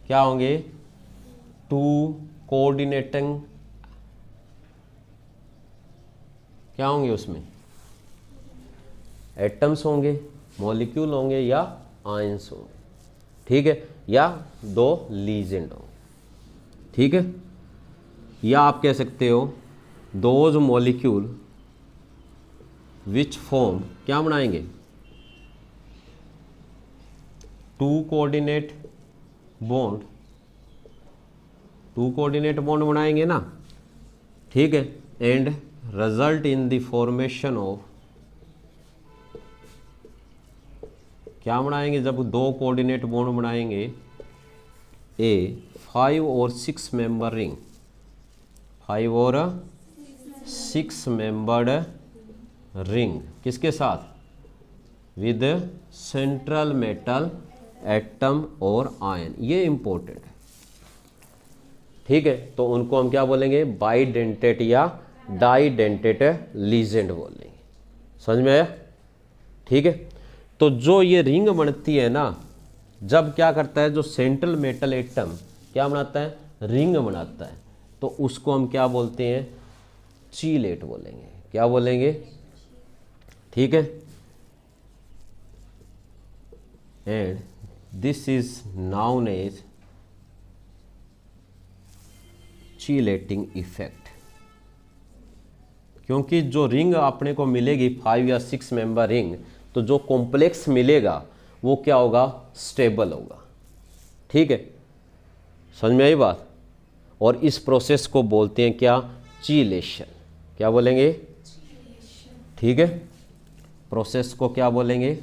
[SPEAKER 1] क्या होंगे, 2 कोऑर्डिनेटिंग क्या होंगे, उसमें एटम्स होंगे, मॉलिक्यूल होंगे या आयंस होंगे। ठीक है, या 2 लीजेंड होंगे। ठीक है, या आप कह सकते हो दोज मॉलिक्यूल विच फॉर्म क्या बनाएंगे, 2 कोऑर्डिनेट बॉन्ड, 2 कोऑर्डिनेट बॉन्ड बनाएंगे ना। ठीक है, and result in the formation of, क्या बनाएंगे, जब 2 कोऑर्डिनेट बॉन्ड बनाएंगे, ए 5 और 6 मेंबर रिंग, 5 और 6 मेंबर्ड रिंग, किसके साथ, विद सेंट्रल मेटल एटम और आयन, ये इंपॉर्टेंट है। ठीक है, तो उनको हम क्या बोलेंगे, बाइडेंटेड या डाइडेंटेड लीजेंड बोलेंगे। समझ में आया। ठीक है, तो जो ये रिंग बनती है ना, जब क्या करता है, जो सेंट्रल मेटल एटम क्या बनाता है, रिंग बनाता है, तो उसको हम क्या बोलते हैं, चीलेट बोलेंगे। क्या बोलेंगे, ठीक है, and this is known as chelating effect. क्योंकि जो रिंग अपने को मिलेगी 5 या 6 मेंबर रिंग, तो जो कॉम्प्लेक्स मिलेगा वो क्या होगा, स्टेबल होगा। ठीक है, समझ में आई बात। और इस प्रोसेस को बोलते हैं क्या, चीलेशन। क्या बोलेंगे, ठीक है, प्रोसेस को क्या बोलेंगे,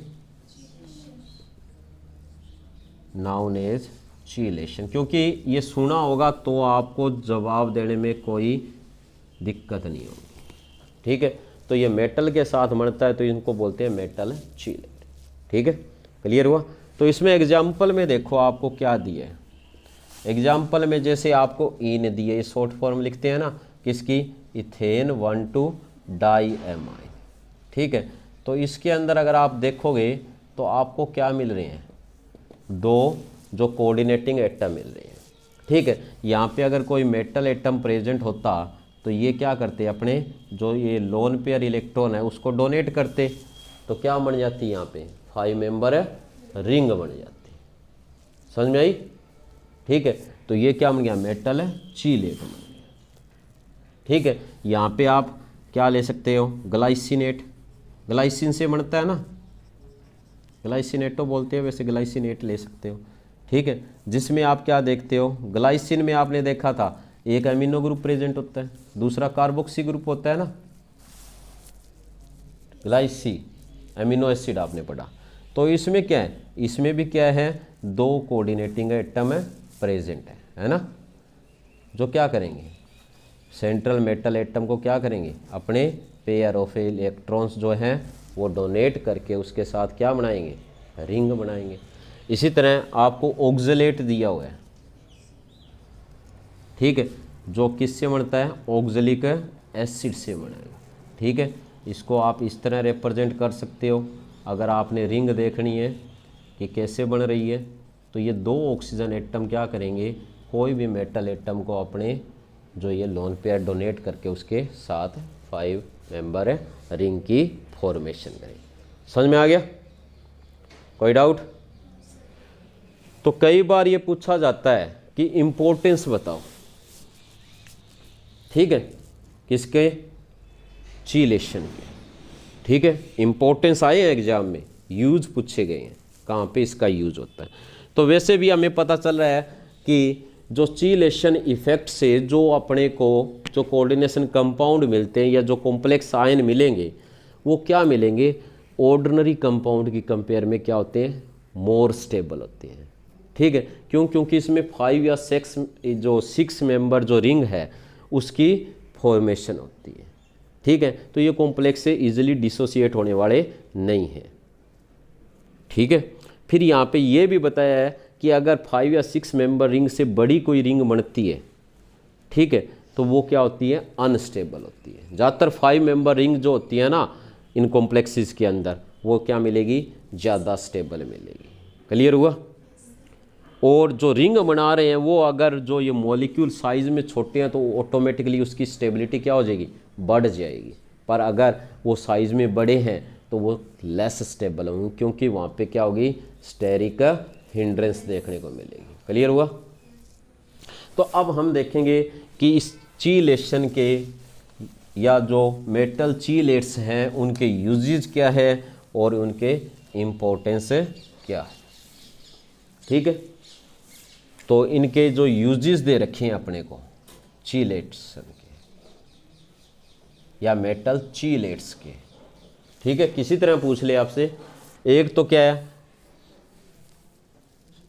[SPEAKER 1] नाउन एज चीलेशन। क्योंकि ये सुना होगा तो आपको जवाब देने में कोई दिक्कत नहीं होगी। ठीक है, तो ये मेटल के साथ बनता है तो इनको बोलते हैं मेटल चीलेट। ठीक है, क्लियर हुआ। तो इसमें एग्जाम्पल में देखो आपको क्या दिया है। एग्जाम्पल में जैसे आपको इन दिए, ये शॉर्ट फॉर्म लिखते हैं ना किसकी, इथेन 1,2 डाईएमाइन। ठीक है, तो इसके अंदर अगर आप देखोगे तो आपको क्या मिल रहे हैं, 2 जो कोऑर्डिनेटिंग एटम मिल रहे हैं। ठीक है, यहाँ पे अगर कोई मेटल एटम प्रेजेंट होता तो ये क्या करते, अपने जो ये लोन पेयर इलेक्ट्रॉन है उसको डोनेट करते, तो क्या बन जाती है यहाँ पे 5 मेंबर रिंग बन जाती। समझ में आई। ठीक है, तो ये क्या बन गया, मेटल चीलेट बन गया। ठीक है, यहाँ पे आप क्या ले सकते हो, ग्लाइसिनेट, ग्लाइसिन से बनता है ना, ग्लाइसिनेटो बोलते हैं, वैसे ग्लाइसिनेट ले सकते हो। ठीक है, जिसमें आप क्या देखते हो, ग्लाइसिन में आपने देखा था एक एमिनो ग्रुप प्रेजेंट होता है, दूसरा कार्बोक्सी ग्रुप होता है ना, ग्लाइसी एमिनो एसिड आपने पढ़ा। तो इसमें क्या है, इसमें भी क्या है, दो कोऑर्डिनेटिंग एटम है प्रेजेंट है ना, जो क्या करेंगे, सेंट्रल मेटल एटम को क्या करेंगे, अपने पेयर ऑफ इलेक्ट्रॉन्स जो हैं वो डोनेट करके उसके साथ क्या बनाएंगे, रिंग बनाएंगे। इसी तरह आपको ऑक्जेलेट दिया हुआ है, ठीक है, जो किससे बनता है, ऑक्जेलिक एसिड से बनेगा, ठीक है। इसको आप इस तरह रिप्रेजेंट कर सकते हो। अगर आपने रिंग देखनी है कि कैसे बन रही है, तो ये दो ऑक्सीजन एटम क्या करेंगे, कोई भी मेटल एटम को अपने जो ये लोन पेयर डोनेट करके उसके साथ 5 मेंबर रिंग की फॉर्मेशन करें। समझ में आ गया, कोई डाउट? तो कई बार ये पूछा जाता है कि इम्पोर्टेंस बताओ, ठीक है, किसके, चीलेशन के, ठीक है। इम्पोर्टेंस आए हैं एग्जाम में, यूज पूछे गए हैं, कहाँ पे इसका यूज होता है। तो वैसे भी हमें पता चल रहा है कि जो चीलेशन इफेक्ट से जो अपने को जो कोऑर्डिनेशन कंपाउंड मिलते हैं या जो कॉम्प्लेक्स आयन मिलेंगे, वो क्या मिलेंगे, ऑर्डिनरी कंपाउंड की कंपेयर में क्या होते हैं, मोर स्टेबल होते हैं, ठीक है। क्यों? क्योंकि इसमें 5 या 6 मेंबर जो रिंग है उसकी फॉर्मेशन होती है, ठीक है। तो ये कॉम्प्लेक्स से इजीली डिसोसिएट होने वाले नहीं हैं, ठीक है। फिर यहाँ पे ये भी बताया है कि अगर 5 या 6 मेंबर रिंग से बड़ी कोई रिंग बनती है, ठीक है, तो वो क्या होती है, अनस्टेबल होती है। ज़्यादातर 5 मेंबर रिंग जो होती है ना इन कॉम्प्लेक्सेस के अंदर, वो क्या मिलेगी, ज़्यादा स्टेबल मिलेगी। क्लियर हुआ? और जो रिंग बना रहे हैं वो अगर जो ये मॉलिक्यूल साइज में छोटे हैं तो ऑटोमेटिकली उसकी स्टेबिलिटी क्या हो जाएगी, बढ़ जाएगी। पर अगर वो साइज में बड़े हैं तो वो लेस स्टेबल होंगे, क्योंकि वहाँ पे क्या होगी, स्टेरिक हिंड्रेंस देखने को मिलेगी। क्लियर हुआ? तो अब हम देखेंगे कि इस चीलेशन के या जो मेटल चीलेट्स हैं उनके यूजेज क्या है और उनके इम्पोर्टेंस क्या है, ठीक है। तो इनके जो यूजेस दे रखे हैं अपने को चीलेट्स के या मेटल चीलेट्स के, ठीक है, किसी तरह पूछ ले आपसे। एक तो क्या है,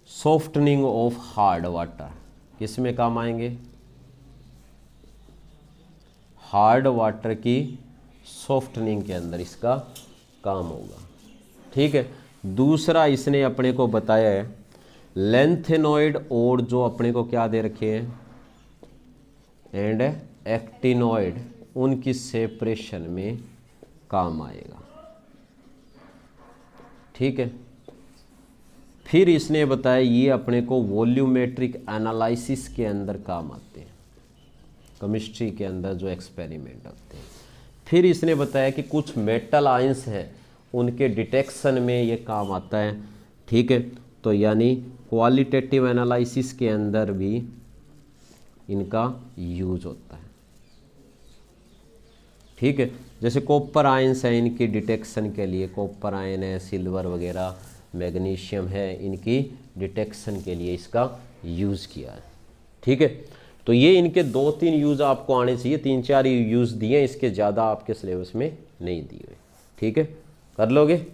[SPEAKER 1] सॉफ्टनिंग ऑफ हार्ड वाटर, किस में काम आएंगे, हार्ड वाटर की सॉफ्टनिंग के अंदर इसका काम होगा, ठीक है। दूसरा इसने अपने को बताया है लेंथेनॉइड और जो अपने को क्या दे रखे हैं एंड एक्टिनॉइड, उनकी सेपरेशन में काम आएगा, ठीक है। फिर इसने बताया ये अपने को वॉल्यूमेट्रिक एनालिसिस के अंदर काम आते हैं, केमिस्ट्री के अंदर जो एक्सपेरिमेंट होते हैं। फिर इसने बताया कि कुछ मेटल आयंस हैं उनके डिटेक्शन में ये काम आता है, ठीक है। तो यानी क्वालिटेटिव एनालिसिस के अंदर भी इनका यूज होता है, ठीक है। जैसे कॉपर आयंस है, इनकी डिटेक्शन के लिए कॉपर आयन है, सिल्वर वगैरह, मैग्नीशियम है, इनकी डिटेक्शन के लिए इसका यूज़ किया है, ठीक है। तो ये इनके 2-3 यूज़ आपको आने चाहिए, 3-4 यूज़ दिए, इसके ज़्यादा आपके सिलेबस में नहीं दिए हुए, ठीक है, कर लोगे।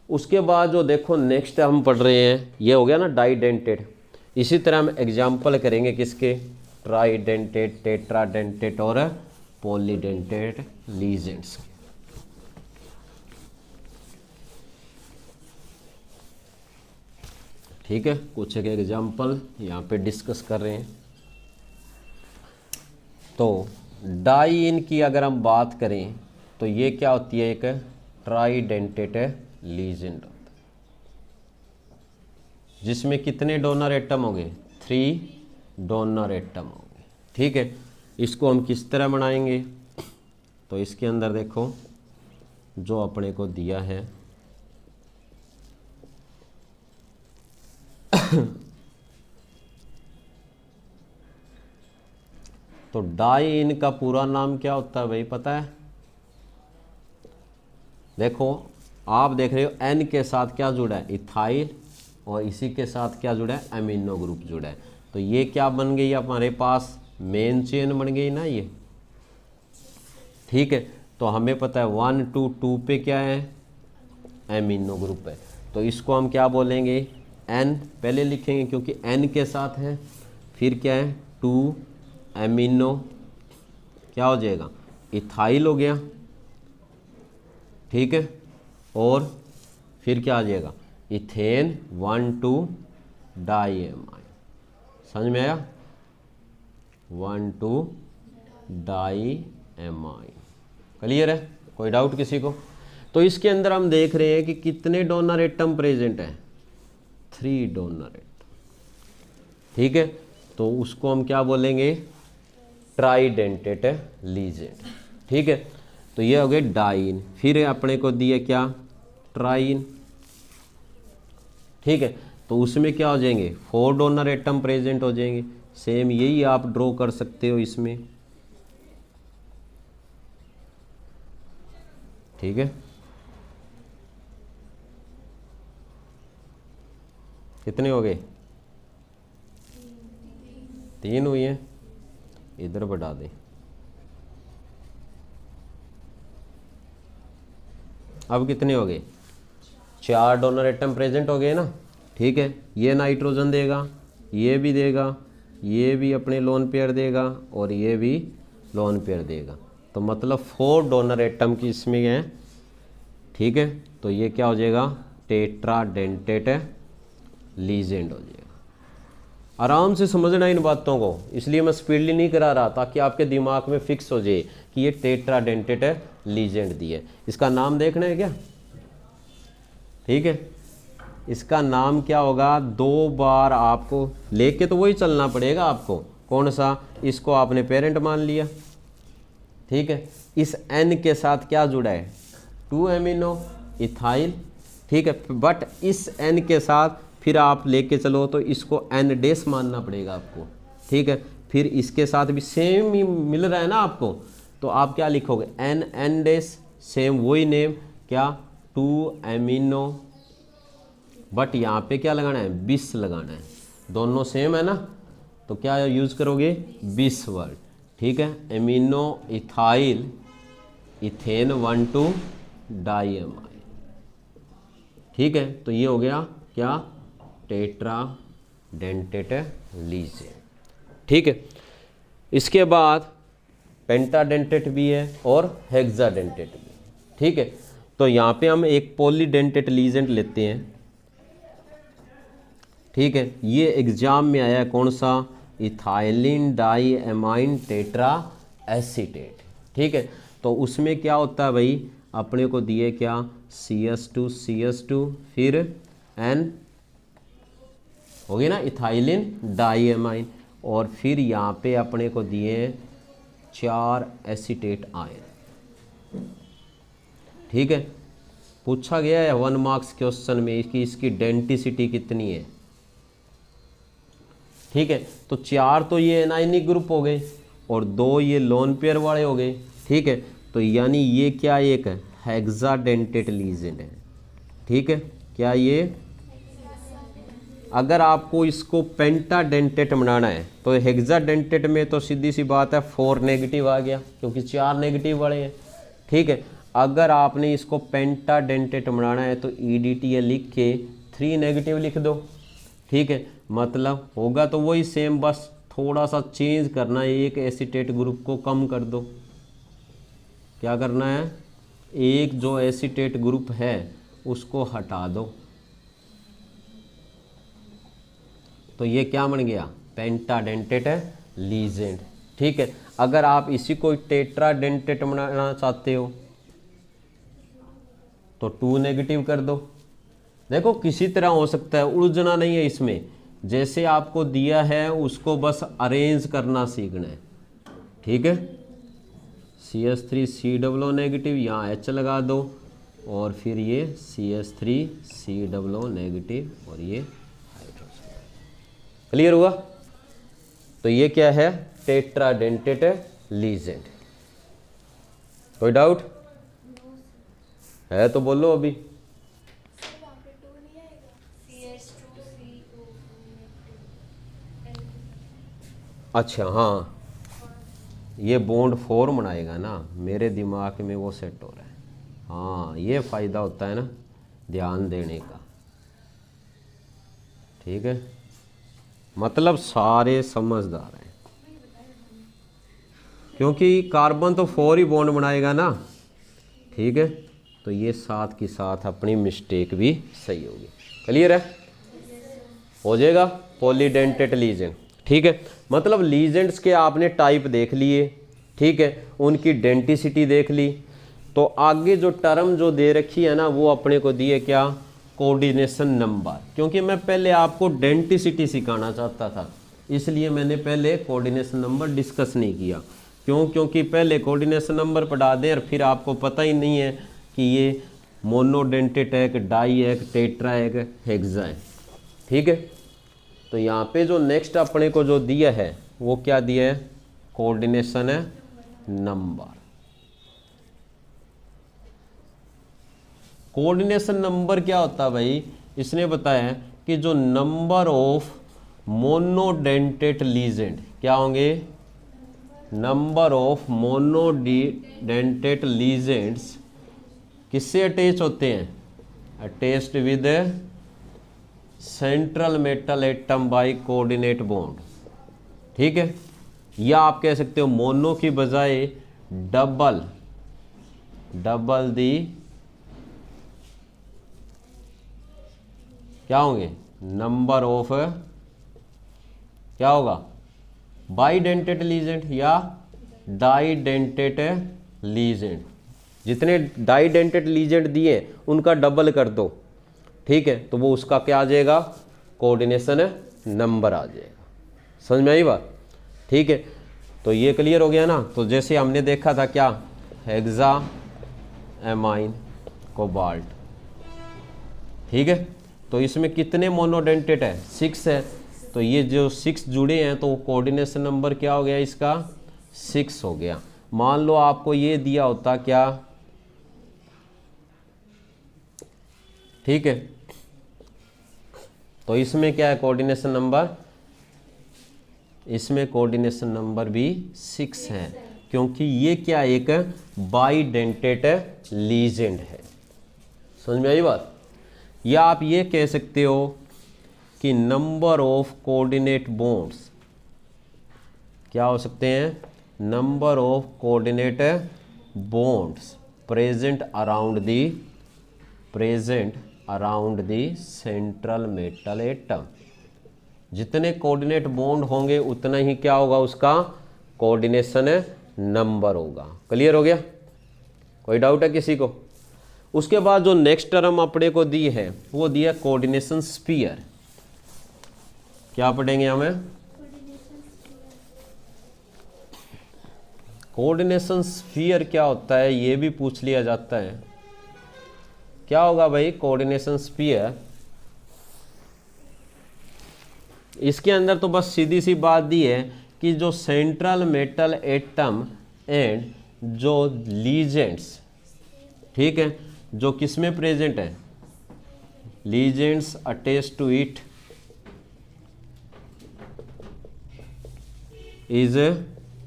[SPEAKER 1] उसके बाद जो देखो नेक्स्ट हम पढ़ रहे हैं, ये हो गया ना डाइडेंटेड। इसी तरह हम एग्जाम्पल करेंगे किसके, ट्राइडेंटेड, टेट्राडेंटेड और पॉलीडेंटेड लीजेंड्स के, ठीक है। कुछ एक एग्जाम्पल यहाँ पे डिस्कस कर रहे हैं। तो डाइइन की अगर हम बात करें तो ये क्या होती है, एक ट्राइडेंटेड लीजेंड होता है, जिसमें कितने डोनर एटम होंगे, 3 डोनर एटम होंगे, ठीक है। इसको हम किस तरह बनाएंगे, तो इसके अंदर देखो जो अपने को दिया है तो डाइइन का पूरा नाम क्या होता है भाई, पता है? देखो आप देख रहे हो N के साथ क्या जुड़ा है, इथाइल, और इसी के साथ क्या जुड़ा है, एमिनो ग्रुप जुड़ा है। तो ये क्या बन गई हमारे पास, मेन चेन बन गई ना ये। ठीक है, तो हमें पता है 1 2 2 पे क्या है, एमिनो ग्रुप है, तो इसको हम क्या बोलेंगे, N पहले लिखेंगे क्योंकि N के साथ है, फिर क्या है 2 एमिनो, क्या हो जाएगा, इथाइल हो गया। ठीक है, और फिर क्या आ जाएगा, इथेन 1 2 डाईएमाइन। समझ में आया, 1 2 डाईएमाइन। क्लियर है, कोई डाउट किसी को? तो इसके अंदर हम देख रहे हैं कि कितने डोनर एटम प्रेजेंट है, 3 डोनर एटम। ठीक है, तो उसको हम क्या बोलेंगे, ट्राइडेंटेट लीजेंड। ठीक है, तो ये हो गए डाइन, फिर अपने को दिए क्या, ट्राइन। ठीक है, तो उसमें क्या हो जाएंगे, 4 डोनर एटम प्रेजेंट हो जाएंगे। सेम यही आप ड्रॉ कर सकते हो इसमें। ठीक है, कितने हो गए, 3 हुई हैं, इधर बढ़ा दें। अब कितने हो गए, 4 डोनर एटम प्रेजेंट हो गए ना। ठीक है, ये नाइट्रोजन देगा, ये भी देगा, ये भी अपने लोन पेयर देगा, और ये भी लोन पेयर देगा, तो मतलब 4 डोनर एटम की इसमें है। ठीक है, तो ये क्या हो जाएगा, टेट्राडेंटेट लीजेंड हो जाएगा। आराम से समझना इन बातों को, इसलिए मैं स्पीडली नहीं करा रहा, ताकि आपके दिमाग में फिक्स हो जाए कि ये टेट्राडेंटेट लीजेंड दी है। इसका नाम देखना है क्या? ठीक है, इसका नाम क्या होगा, 2 बार आपको लेके तो वही चलना पड़ेगा आपको। कौन सा, इसको आपने पेरेंट मान लिया। ठीक है, इस N के साथ क्या जुड़ा है, 2 एमिनो इथाइल। ठीक है, बट इस N के साथ फिर आप लेके चलो तो इसको N डैश मानना पड़ेगा आपको। ठीक है, फिर इसके साथ भी सेम ही मिल रहा है ना आपको, तो आप क्या लिखोगे, N डैश, सेम वही नेम, क्या 2 एमिनो, बट यहाँ पे क्या लगाना है, बिस लगाना है, दोनों सेम है ना, तो क्या यूज करोगे, बिस वर्ड। ठीक है, एमिनो इथाइल इथेन 1 2 डाईएमाइन। ठीक है, तो ये हो गया क्या, टेट्राडेंटेट लीजेंड। ठीक है, इसके बाद पेंटाडेंटेट भी है और हेक्साडेंटेट भी। ठीक है, तो यहाँ पे हम एक पॉलीडेंटेट लीजेंड लेते हैं। ठीक है, ये एग्जाम में आया है, कौन सा, इथाइलिन डाईएमाइन टेट्रा एसीटेट। ठीक है, तो उसमें क्या होता है भाई, अपने को दिए क्या, CS2 फिर N हो गई ना, इथाइलिन डाईएमाइन, और फिर यहाँ पे अपने को दिए 4 एसीटेट आयन। ठीक है, पूछा गया है 1 मार्क्स क्वेश्चन में कि इसकी डेंसिटी कितनी है। ठीक है, तो 4 तो ये एनायनिक ग्रुप हो गए और 2 ये लोन पेयर वाले हो गए। ठीक है, तो यानी ये क्या, एक हेक्साडेंटेट लीजेंड है। ठीक है, क्या ये, अगर आपको इसको पेंटाडेंटेट बनाना है तो हेक्साडेंटेट में तो सीधी सी बात है 4 नेगेटिव आ गया, क्योंकि 4 नेगेटिव वाले हैं। ठीक है, अगर आपने इसको पेंटाडेंटेट बनाना है तो EDTA लिख के 3 नेगेटिव लिख दो। ठीक है, मतलब होगा तो वही सेम, बस थोड़ा सा चेंज करना है, एक एसीटेट ग्रुप को कम कर दो। क्या करना है, एक जो एसीटेट ग्रुप है उसको हटा दो, तो ये क्या बन गया, पेंटाडेंटेट लीजेंड। ठीक है, अगर आप इसी को टेट्राडेंटेट बनाना चाहते हो तो 2 नेगेटिव कर दो। देखो किसी तरह हो सकता है, उलझना नहीं है इसमें, जैसे आपको दिया है उसको बस अरेंज करना सीखना है। ठीक है, CH3COO नेगेटिव, यहाँ H लगा दो, और फिर ये CH3COO नेगेटिव, और ये हाइड्रोजन। क्लियर हुआ? तो ये क्या है, टेट्राडेंटेट लीजेंड। कोई डाउट है तो बोलो अभी। अच्छा हाँ, ये बॉन्ड 4 बनाएगा ना, मेरे दिमाग में वो सेट हो रहा है। हाँ, ये फ़ायदा होता है ना ध्यान देने का। ठीक है, मतलब सारे समझदार हैं, क्योंकि कार्बन तो 4 ही बॉन्ड बनाएगा ना। ठीक है, तो ये साथ की साथ अपनी मिस्टेक भी सही होगी। क्लियर है, हो जाएगा। पॉलीडेंटेट लीजेंड, ठीक है, मतलब लीजेंड्स के आपने टाइप देख लिए। ठीक है, उनकी डेंटिसिटी देख ली। तो आगे जो टर्म जो दे रखी है ना, वो अपने को दी है क्या, कोऑर्डिनेशन नंबर। क्योंकि मैं पहले आपको डेंटिसिटी सिखाना चाहता था, इसलिए मैंने पहले कोऑर्डिनेशन नंबर डिस्कस नहीं किया। क्यों, क्योंकि पहले कोऑर्डिनेशन नंबर पढ़ा दें और फिर आपको पता ही नहीं है कि ये मोनोडेंटेट है कि डाई है कि टेट्रा है कि हेक्सा है। ठीक है, तो यहाँ पे जो नेक्स्ट अपने को जो दिया है वो क्या दिया है, कोऑर्डिनेशन नंबर। कोऑर्डिनेशन नंबर क्या होता है भाई, इसने बताया कि जो नंबर ऑफ मोनोडेंटेट लीजेंड क्या होंगे, नंबर ऑफ मोनोडेंटेट लीजेंड्स किससे अटैच होते हैं, attached with central metal atom by coordinate bond. ठीक है, या आप कह सकते हो मोनो की बजाय डबल दी क्या होंगे, नंबर ऑफ क्या होगा, बाइडेंटेट लीजेंड या डाइडेंटेट लीजेंड। जितने डाइडेंटेट लीजेंड दिए उनका डबल कर दो। ठीक है, तो वो उसका क्या आ जाएगा, कोऑर्डिनेशन नंबर आ जाएगा। समझ में आई बात। ठीक है, तो ये क्लियर हो गया ना। तो जैसे हमने देखा था क्या, हेक्सा एमाइन कोबाल्ट। ठीक है, तो इसमें कितने मोनोडेंटेट है, 6 है। तो ये जो 6 जुड़े हैं तो कोऑर्डिनेशन नंबर क्या हो गया इसका, 6 हो गया। मान लो आपको ये दिया होता क्या, ठीक है, तो इसमें क्या है कोऑर्डिनेशन नंबर, इसमें कोऑर्डिनेशन नंबर भी 6 है, क्योंकि ये क्या एक बाइडेंटेट लीजेंड है। समझ में आई बात। या आप ये कह सकते हो कि नंबर ऑफ कोऑर्डिनेट बॉन्ड्स क्या हो सकते हैं, number of coordinate bonds present around the central metal atom. जितने कोऑर्डिनेट बॉन्ड होंगे उतना ही क्या होगा, उसका कोऑर्डिनेशन नंबर होगा। क्लियर हो गया, कोई डाउट है किसी को। उसके बाद जो नेक्स्ट टर्म अपने को दी है वो दिया कोऑर्डिनेशन स्फीयर। क्या पढ़ेंगे हमें, कोऑर्डिनेशन स्फीयर क्या होता है, ये भी पूछ लिया जाता है। क्या होगा भाई कोऑर्डिनेशन स्फीयर, इसके अंदर तो बस सीधी सी बात दी है कि जो सेंट्रल मेटल एटम एंड जो लीजेंड्स, ठीक है, जो किस में प्रेजेंट है, ligands attach to it is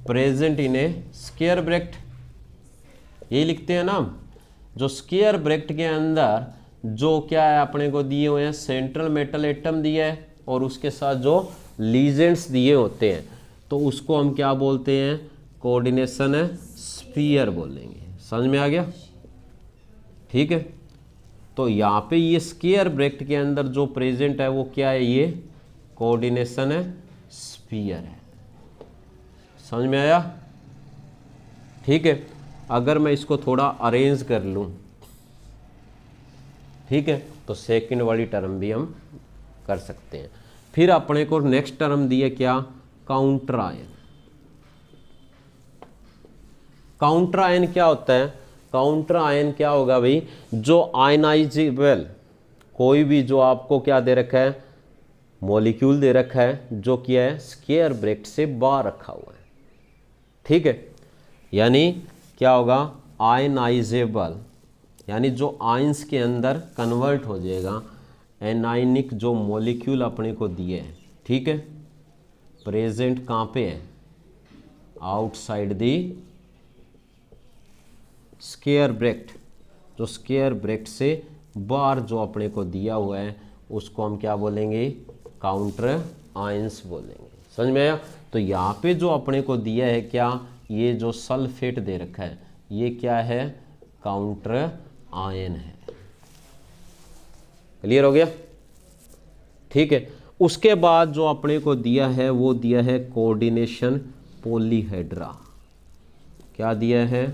[SPEAKER 1] present in a square bracket. यही लिखते हैं ना हम, जो स्क्वायर ब्रैकेट के अंदर जो क्या है अपने को दिए हुए हैं, सेंट्रल मेटल एटम दिया है और उसके साथ जो लीजेंड्स दिए होते हैं, तो उसको हम क्या बोलते हैं, कोऑर्डिनेशन स्फीयर बोलेंगे। समझ में आ गया। ठीक है, तो यहाँ पे ये स्क्वायर ब्रैकेट के अंदर जो प्रेजेंट है वो क्या है, ये कोऑर्डिनेशन स्फीयर है। समझ में आया। ठीक है, अगर मैं इसको थोड़ा अरेंज कर लूँ, ठीक है, तो सेकंड वाली टर्म भी हम कर सकते हैं। फिर अपने को नेक्स्ट टर्म दिए क्या, काउंटर आयन। काउंटर आयन क्या होता है, काउंटर आयन क्या होगा भाई, जो आयनाइजेबल कोई भी जो आपको क्या दे रखा है, मॉलिक्यूल दे रखा है, जो क्या है स्क्वायर ब्रैकेट से बाहर रखा हुआ है। ठीक है, यानी क्या होगा, आयनाइजेबल, यानी जो आयंस के अंदर कन्वर्ट हो जाएगा, एनायनिक जो मॉलिक्यूल अपने को दिए हैं। ठीक है, प्रेजेंट कहाँ पे है, आउटसाइड दी स्क्वायर ब्रैकेट, जो स्क्वायर ब्रैकेट से बाहर जो अपने को दिया हुआ है उसको हम क्या बोलेंगे, काउंटर आयंस बोलेंगे। समझ में आया। तो यहाँ पे जो अपने को दिया है क्या, ये जो सल्फेट दे रखा है ये क्या है, काउंटर आयन है। क्लियर हो गया, ठीक है। उसके बाद जो अपने को दिया है वो दिया है कोऑर्डिनेशन पॉलीहेड्रा। क्या दिया है,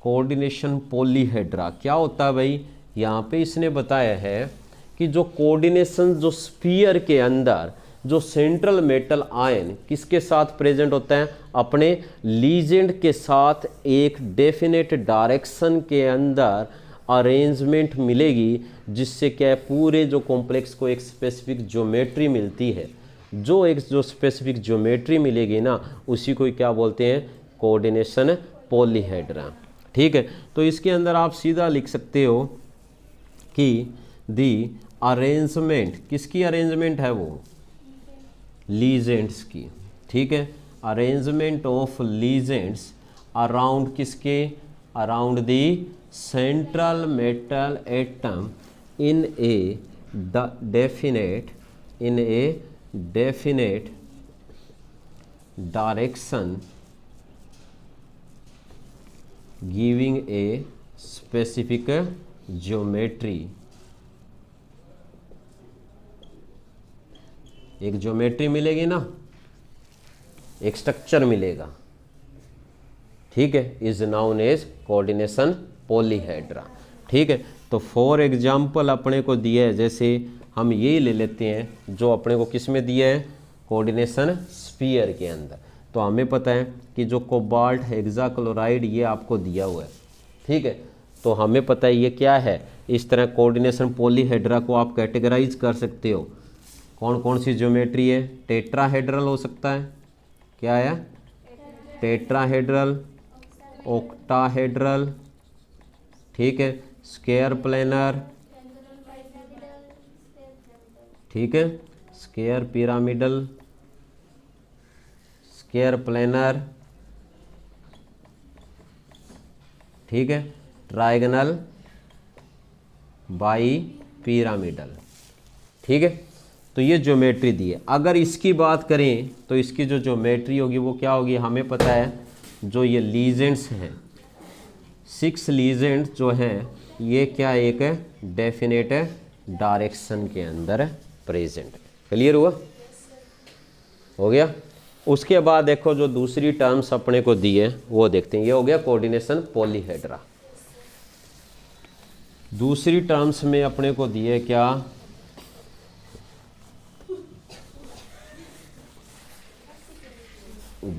[SPEAKER 1] कोऑर्डिनेशन पॉलीहेड्रा। क्या होता है भाई, यहाँ पे इसने बताया है कि जो कोऑर्डिनेशन जो स्फीयर के अंदर जो सेंट्रल मेटल आयन किसके साथ प्रेजेंट होता है, अपने लीजेंड के साथ एक डेफिनेट डायरेक्शन के अंदर अरेंजमेंट मिलेगी, जिससे क्या है पूरे जो कॉम्प्लेक्स को एक स्पेसिफिक ज्योमेट्री मिलती है। जो एक जो स्पेसिफिक ज्योमेट्री मिलेगी ना उसी को क्या बोलते हैं, कोऑर्डिनेशन पॉलीहेड्रा। ठीक है, तो इसके अंदर आप सीधा लिख सकते हो कि दी अरेंजमेंट, किसकी अरेंजमेंट है वो, लीजेंड्स की। ठीक है, अरेंजमेंट ऑफ लीजेंड्स अराउंड किसके, around the central metal atom in a definite direction giving a specific geometry. एक ज्योमेट्री मिलेगी ना, एक स्ट्रक्चर मिलेगा, ठीक है, is known as coordination polyhedra. ठीक है, तो फॉर एग्जाम्पल अपने को दिया है, जैसे हम यही ले लेते हैं जो अपने को किस में दिया है, कोऑर्डिनेशन स्फीयर के अंदर। तो हमें पता है कि जो कोबाल्ट हेक्साक्लोराइड ये आपको दिया हुआ है, ठीक है, तो हमें पता है ये क्या है। इस तरह कोऑर्डिनेशन पॉलीहेड्रा को आप कैटेगराइज कर सकते हो। कौन कौन सी ज्योमेट्री है, टेट्राहेड्रल हो सकता है, क्या है, टेट्राहेड्रल, ऑक्टाहेड्रल, ठीक है, स्क्वायर प्लेनर, ठीक है, स्क्वायर पिरामिडल, स्क्वायर प्लेनर, ठीक है, ट्रायगोनल, बाई पिरामिडल। ठीक है, तो ये ज्योमेट्री दी है। अगर इसकी बात करें तो इसकी जो ज्योमेट्री होगी वो क्या होगी, हमें पता है जो ये लीजेंड्स हैं, 6 लीजेंड्स जो हैं ये क्या एक डेफिनेट डायरेक्शन के अंदर प्रेजेंट। क्लियर हुआ, हो गया। उसके बाद देखो जो दूसरी टर्म्स अपने को दी है वो देखते हैं। ये हो गया कोऑर्डिनेशन पॉलीहेड्रा। दूसरी टर्म्स में अपने को दी है क्या,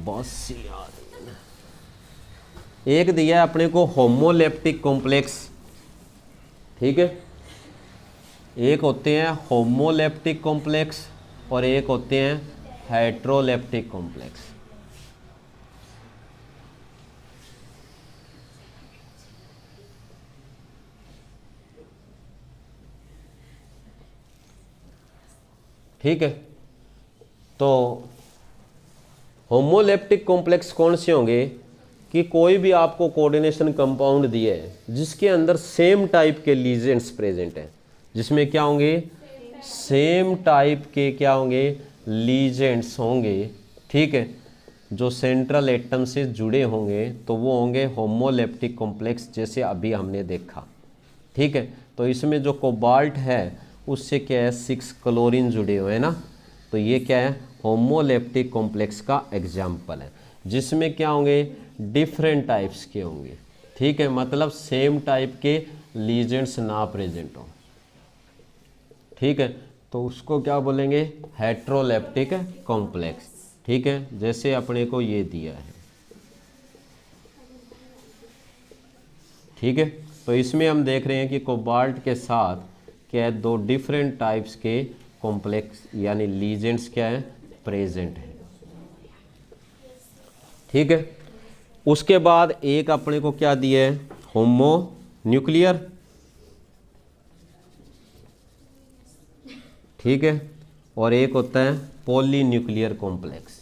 [SPEAKER 1] बस यार, एक दिया है अपने को होमोलेप्टिक कॉम्प्लेक्स। ठीक है, एक होते हैं होमोलेप्टिक कॉम्प्लेक्स और एक होते हैं हेट्रोलेप्टिक कॉम्प्लेक्स। ठीक है, तो होमोलेप्टिक कॉम्प्लेक्स कौन से होंगे कि कोई भी आपको कोऑर्डिनेशन कंपाउंड दिया है जिसके अंदर सेम टाइप के लीजेंड्स प्रेजेंट हैं, जिसमें क्या होंगे, सेम टाइप के क्या होंगे, लीजेंड्स होंगे। ठीक है, जो सेंट्रल एटम से जुड़े होंगे तो वो होंगे होमोलेप्टिक कॉम्प्लेक्स, जैसे अभी हमने देखा। ठीक है, तो इसमें जो कोबाल्ट है उससे क्या है 6 क्लोरीन जुड़े हुए हैं ना, तो ये क्या है होमोलेप्टिक कॉम्प्लेक्स का एग्जाम्पल है, जिसमें क्या होंगे डिफरेंट टाइप्स के होंगे। ठीक है, मतलब सेम टाइप के लीजेंड्स ना प्रेजेंट हो। ठीक है, तो उसको क्या बोलेंगे, हेट्रोलेप्टिक कॉम्प्लेक्स। ठीक है, जैसे अपने को ये दिया है। ठीक है, तो इसमें हम देख रहे हैं कि कोबाल्ट के साथ क्या है 2 डिफरेंट टाइप्स के कॉम्प्लेक्स यानी लीजेंड्स क्या है प्रेजेंट है। ठीक है, उसके बाद एक अपने को क्या दिया है, होमो न्यूक्लियर। ठीक है, और एक होता है पॉलीन्यूक्लियर कॉम्प्लेक्स।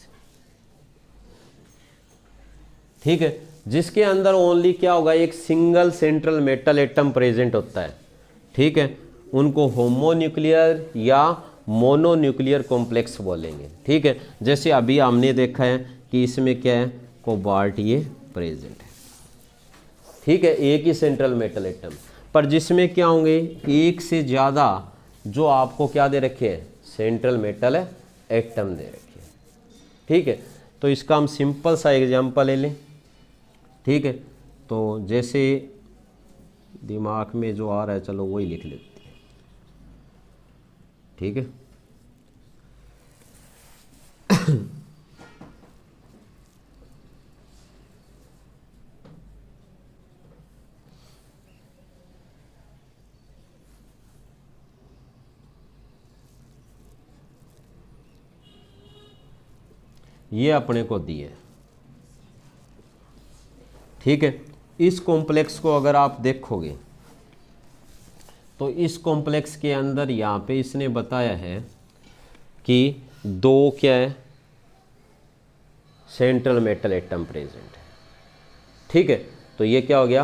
[SPEAKER 1] ठीक है, जिसके अंदर ओनली क्या होगा, एक single central metal atom present होता है। ठीक है, उनको होमोन्यूक्लियर या मोनोन्यूक्लियर कॉम्प्लेक्स बोलेंगे। ठीक है, जैसे अभी हमने देखा है कि इसमें क्या है, कोबाल्ट ये प्रेजेंट है। ठीक है, एक ही सेंट्रल मेटल एटम, पर जिसमें क्या होंगे, एक से ज़्यादा जो आपको क्या दे रखे हैं, सेंट्रल मेटल एटम दे रखे हैं। ठीक है, तो इसका हम सिंपल सा एग्जांपल ले लें। ठीक है, तो जैसे दिमाग में जो आ रहा है चलो वही लिख लेते हैं। ठीक है, ये अपने को दिए। ठीक है, इस कॉम्प्लेक्स को अगर आप देखोगे तो इस कॉम्प्लेक्स के अंदर यहाँ पे इसने बताया है कि दो क्या है, सेंट्रल मेटल एटम प्रेजेंट है। ठीक है, तो ये क्या हो गया,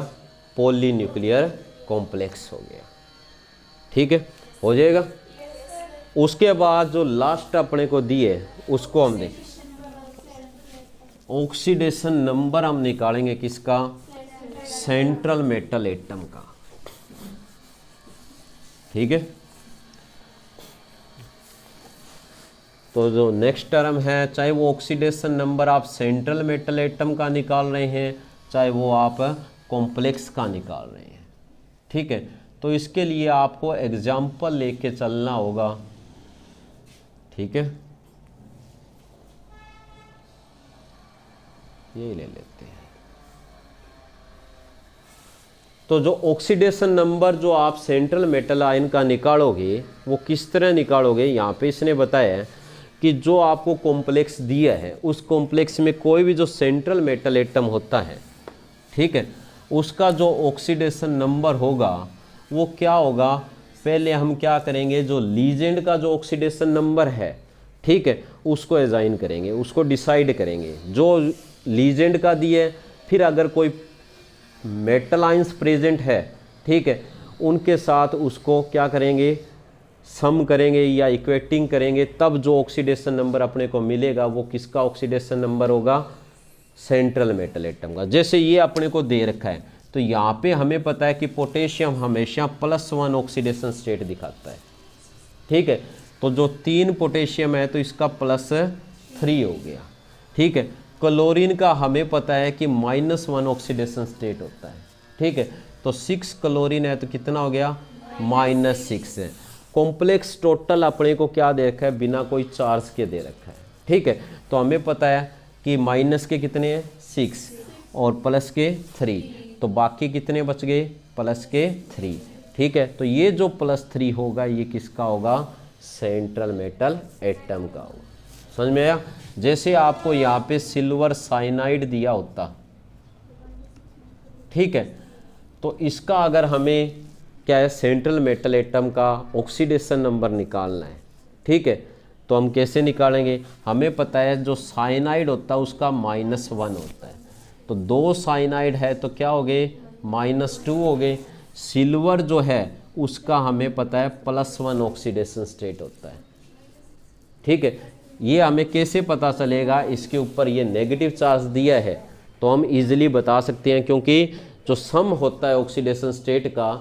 [SPEAKER 1] पॉलीन्यूक्लियर कॉम्प्लेक्स हो गया। ठीक है, हो जाएगा। उसके बाद जो लास्ट अपने को दिए उसको हम देखें, ऑक्सीडेशन नंबर हम निकालेंगे किसका, सेंट्रल मेटल एटम का। ठीक है, तो जो नेक्स्ट टर्म है, चाहे वो ऑक्सीडेशन नंबर आप सेंट्रल मेटल एटम का निकाल रहे हैं, चाहे वो आप कॉम्प्लेक्स का निकाल रहे हैं। ठीक है, तो इसके लिए आपको एग्जाम्पल लेके चलना होगा। ठीक है, यही ले लेते हैं। तो जो ऑक्सीडेशन नंबर जो आप सेंट्रल मेटल आयन का निकालोगे वो किस तरह निकालोगे, यहाँ पे इसने बताया है कि जो आपको कॉम्प्लेक्स दिया है उस कॉम्प्लेक्स में कोई भी जो सेंट्रल मेटल एटम होता है, ठीक है, उसका जो ऑक्सीडेशन नंबर होगा वो क्या होगा, पहले हम क्या करेंगे, जो लीजेंड का जो ऑक्सीडेशन नंबर है, ठीक है, उसको असाइन करेंगे, उसको डिसाइड करेंगे जो लीजेंड का दिए। फिर अगर कोई मेटल आयंस प्रेजेंट है, ठीक है, उनके साथ उसको क्या करेंगे, सम करेंगे या इक्वेटिंग करेंगे, तब जो ऑक्सीडेशन नंबर अपने को मिलेगा वो किसका ऑक्सीडेशन नंबर होगा, सेंट्रल मेटल एटम का। जैसे ये अपने को दे रखा है, तो यहाँ पे हमें पता है कि पोटेशियम हमेशा +1 ऑक्सीडेशन स्टेट दिखाता है। ठीक है, तो जो 3 पोटेशियम है तो इसका +3 हो गया। ठीक है, क्लोरीन का हमें पता है कि -1 ऑक्सीडेशन स्टेट होता है। ठीक है, तो 6 क्लोरीन है तो कितना हो गया, -6 है। कॉम्प्लेक्स टोटल अपने को क्या दे रखा है, बिना कोई चार्ज के दे रखा है। ठीक है, तो हमें पता है कि माइनस के कितने हैं, 6 और प्लस के 3, तो बाकी कितने बच गए, प्लस के 3। ठीक है, तो ये जो +3 होगा ये किसका होगा, सेंट्रल मेटल एटम का होगा। समझ में आया। जैसे आपको यहाँ पे सिल्वर साइनाइड दिया होता, ठीक है, तो इसका अगर हमें क्या है, सेंट्रल मेटल एटम का ऑक्सीडेशन नंबर निकालना है, ठीक है, तो हम कैसे निकालेंगे, हमें पता है जो साइनाइड होता है उसका -1 होता है, तो 2 साइनाइड है तो क्या हो गए, -2 हो गए। सिल्वर जो है उसका हमें पता है +1 ऑक्सीडेशन स्टेट होता है। ठीक है, ये हमें कैसे पता चलेगा, इसके ऊपर ये नेगेटिव चार्ज दिया है तो हम इजीली बता सकते हैं, क्योंकि जो सम होता है ऑक्सीडेशन स्टेट का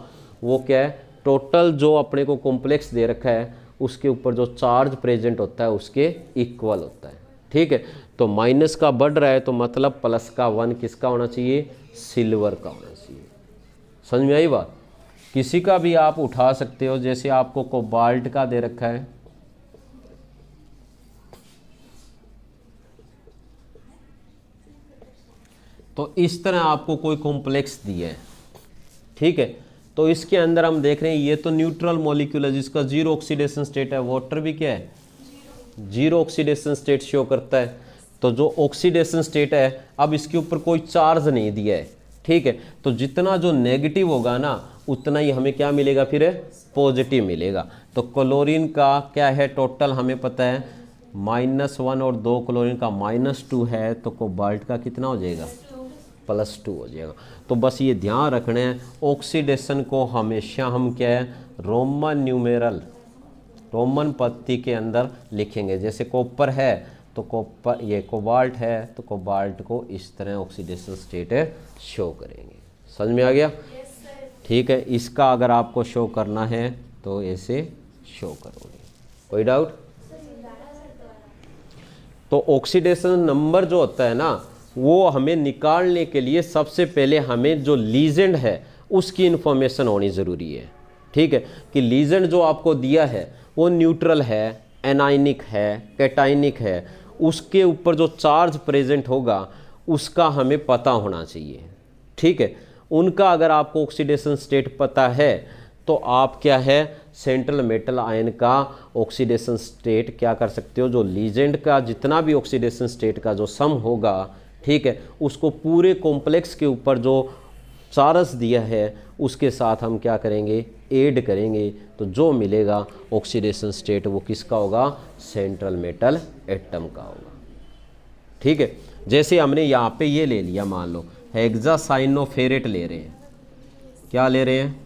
[SPEAKER 1] वो क्या है, टोटल जो अपने को कॉम्प्लेक्स दे रखा है उसके ऊपर जो चार्ज प्रेजेंट होता है उसके इक्वल होता है। ठीक है, तो माइनस का बढ़ रहा है तो मतलब प्लस का 1 किसका होना चाहिए, सिल्वर का होना चाहिए। समझ में आई बात। किसी का भी आप उठा सकते हो, जैसे आपको कोबाल्ट का दे रखा है, तो इस तरह आपको कोई कॉम्प्लेक्स दिया है, ठीक है, तो इसके अंदर हम देख रहे हैं ये तो न्यूट्रल मॉलिक्यूल है जिसका 0 ऑक्सीडेशन स्टेट है। वाटर भी क्या है, 0 ऑक्सीडेशन स्टेट शो करता है। तो जो ऑक्सीडेशन स्टेट है, अब इसके ऊपर कोई चार्ज नहीं दिया है, ठीक है, तो जितना जो नेगेटिव होगा ना उतना ही हमें क्या मिलेगा, फिर पॉजिटिव मिलेगा। तो क्लोरीन का क्या है, टोटल हमें पता है -1 और 2 क्लोरीन का -2 है तो कोबाल्ट का कितना हो जाएगा, +2 हो जाएगा। तो बस ये ध्यान रखना है, ऑक्सीडेशन को हमेशा हम क्या है, रोमन न्यूमेरल, रोमन पत्ती के अंदर लिखेंगे। जैसे कॉपर है तो कॉपर, ये कोबाल्ट है तो कोबाल्ट को इस तरह ऑक्सीडेशन स्टेट शो करेंगे। समझ में आ गया? ठीक है, इसका अगर आपको शो करना है तो ऐसे शो करोगे। कोई डाउट? तो ऑक्सीडेशन नंबर जो होता है ना, वो हमें निकालने के लिए सबसे पहले हमें जो लीजेंड है उसकी इंफॉर्मेशन होनी ज़रूरी है। ठीक है, कि लीजेंड जो आपको दिया है वो न्यूट्रल है, एनाइनिक है, कैटाइनिक है, उसके ऊपर जो चार्ज प्रेजेंट होगा उसका हमें पता होना चाहिए। ठीक है, उनका अगर आपको ऑक्सीडेशन स्टेट पता है तो आप क्या है, सेंट्रल मेटल आयन का ऑक्सीडेशन स्टेट क्या कर सकते हो, जो लीजेंड का जितना भी ऑक्सीडेशन स्टेट का जो सम होगा, ठीक है, उसको पूरे कॉम्प्लेक्स के ऊपर जो चार्ज दिया है उसके साथ हम क्या करेंगे, ऐड करेंगे, तो जो मिलेगा ऑक्सीडेशन स्टेट वो किसका होगा, सेंट्रल मेटल एटम का होगा। ठीक है, जैसे हमने यहाँ पे ये ले लिया, मान लो हेक्सासाइनोफेरेट ले रहे हैं, क्या ले रहे हैं,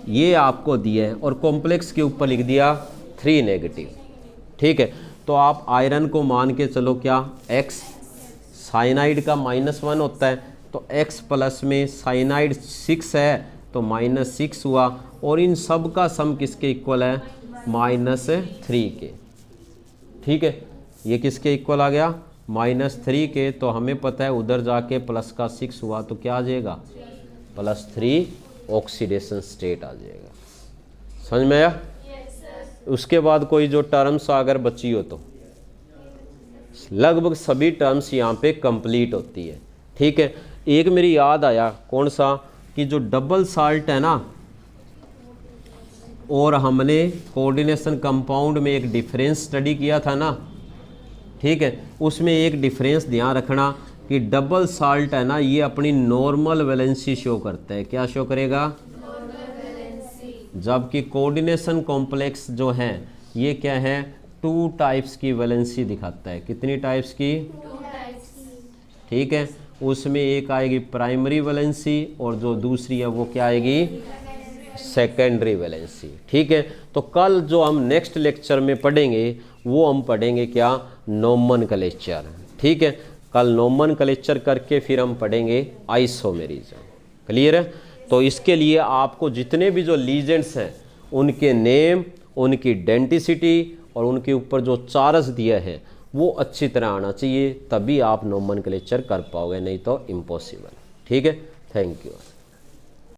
[SPEAKER 1] ये आपको दिया है और कॉम्प्लेक्स के ऊपर लिख दिया 3 नेगेटिव। ठीक है, तो आप आयरन को मान के चलो क्या, X, साइनाइड का -1 होता है तो X प्लस में साइनाइड 6 है तो -6 हुआ, और इन सब का सम किसके इक्वल है, -3 के। ठीक है, ये किसके इक्वल आ गया, -3 के, तो हमें पता है उधर जाके प्लस का 6 हुआ तो क्या आ जाएगा, +3 ऑक्सीडेशन स्टेट आ जाएगा। समझ में आया? उसके बाद कोई जो टर्म्स अगर बची हो तो लगभग सभी टर्म्स यहाँ पे कंप्लीट होती है। ठीक है, एक मेरी याद आया, कौन सा, कि जो डबल साल्ट है ना, और हमने कोऑर्डिनेशन कंपाउंड में एक डिफरेंस स्टडी किया था ना, ठीक है, उसमें एक डिफरेंस ध्यान रखना कि डबल साल्ट है ना, ये अपनी नॉर्मल वैलेंसी शो करता है। क्या शो करेगा, नॉर्मल वैलेंसी। जबकि कोऑर्डिनेशन कॉम्प्लेक्स जो है ये क्या है, 2 टाइप्स की वैलेंसी दिखाता है। कितनी टाइप्स की, 2 टाइप्स की। ठीक है, उसमें एक आएगी प्राइमरी वैलेंसी और जो दूसरी है वो क्या आएगी, सेकेंडरी वैलेंसी। ठीक है, तो कल जो हम नेक्स्ट लेक्चर में पढ़ेंगे वो हम पढ़ेंगे क्या, नोमेनक्लेचर। ठीक है, कल नोमेनक्लेचर करके फिर हम पढ़ेंगे आइसोमेरिज्म। क्लियर है? तो इसके लिए आपको जितने भी जो लीजेंड्स हैं उनके नेम, उनकी डेंटिसिटी और उनके ऊपर जो चार्ज दिया है वो अच्छी तरह आना चाहिए, तभी आप नोमेनक्लेचर कर पाओगे, नहीं तो इम्पॉसिबल। ठीक है, थैंक यू।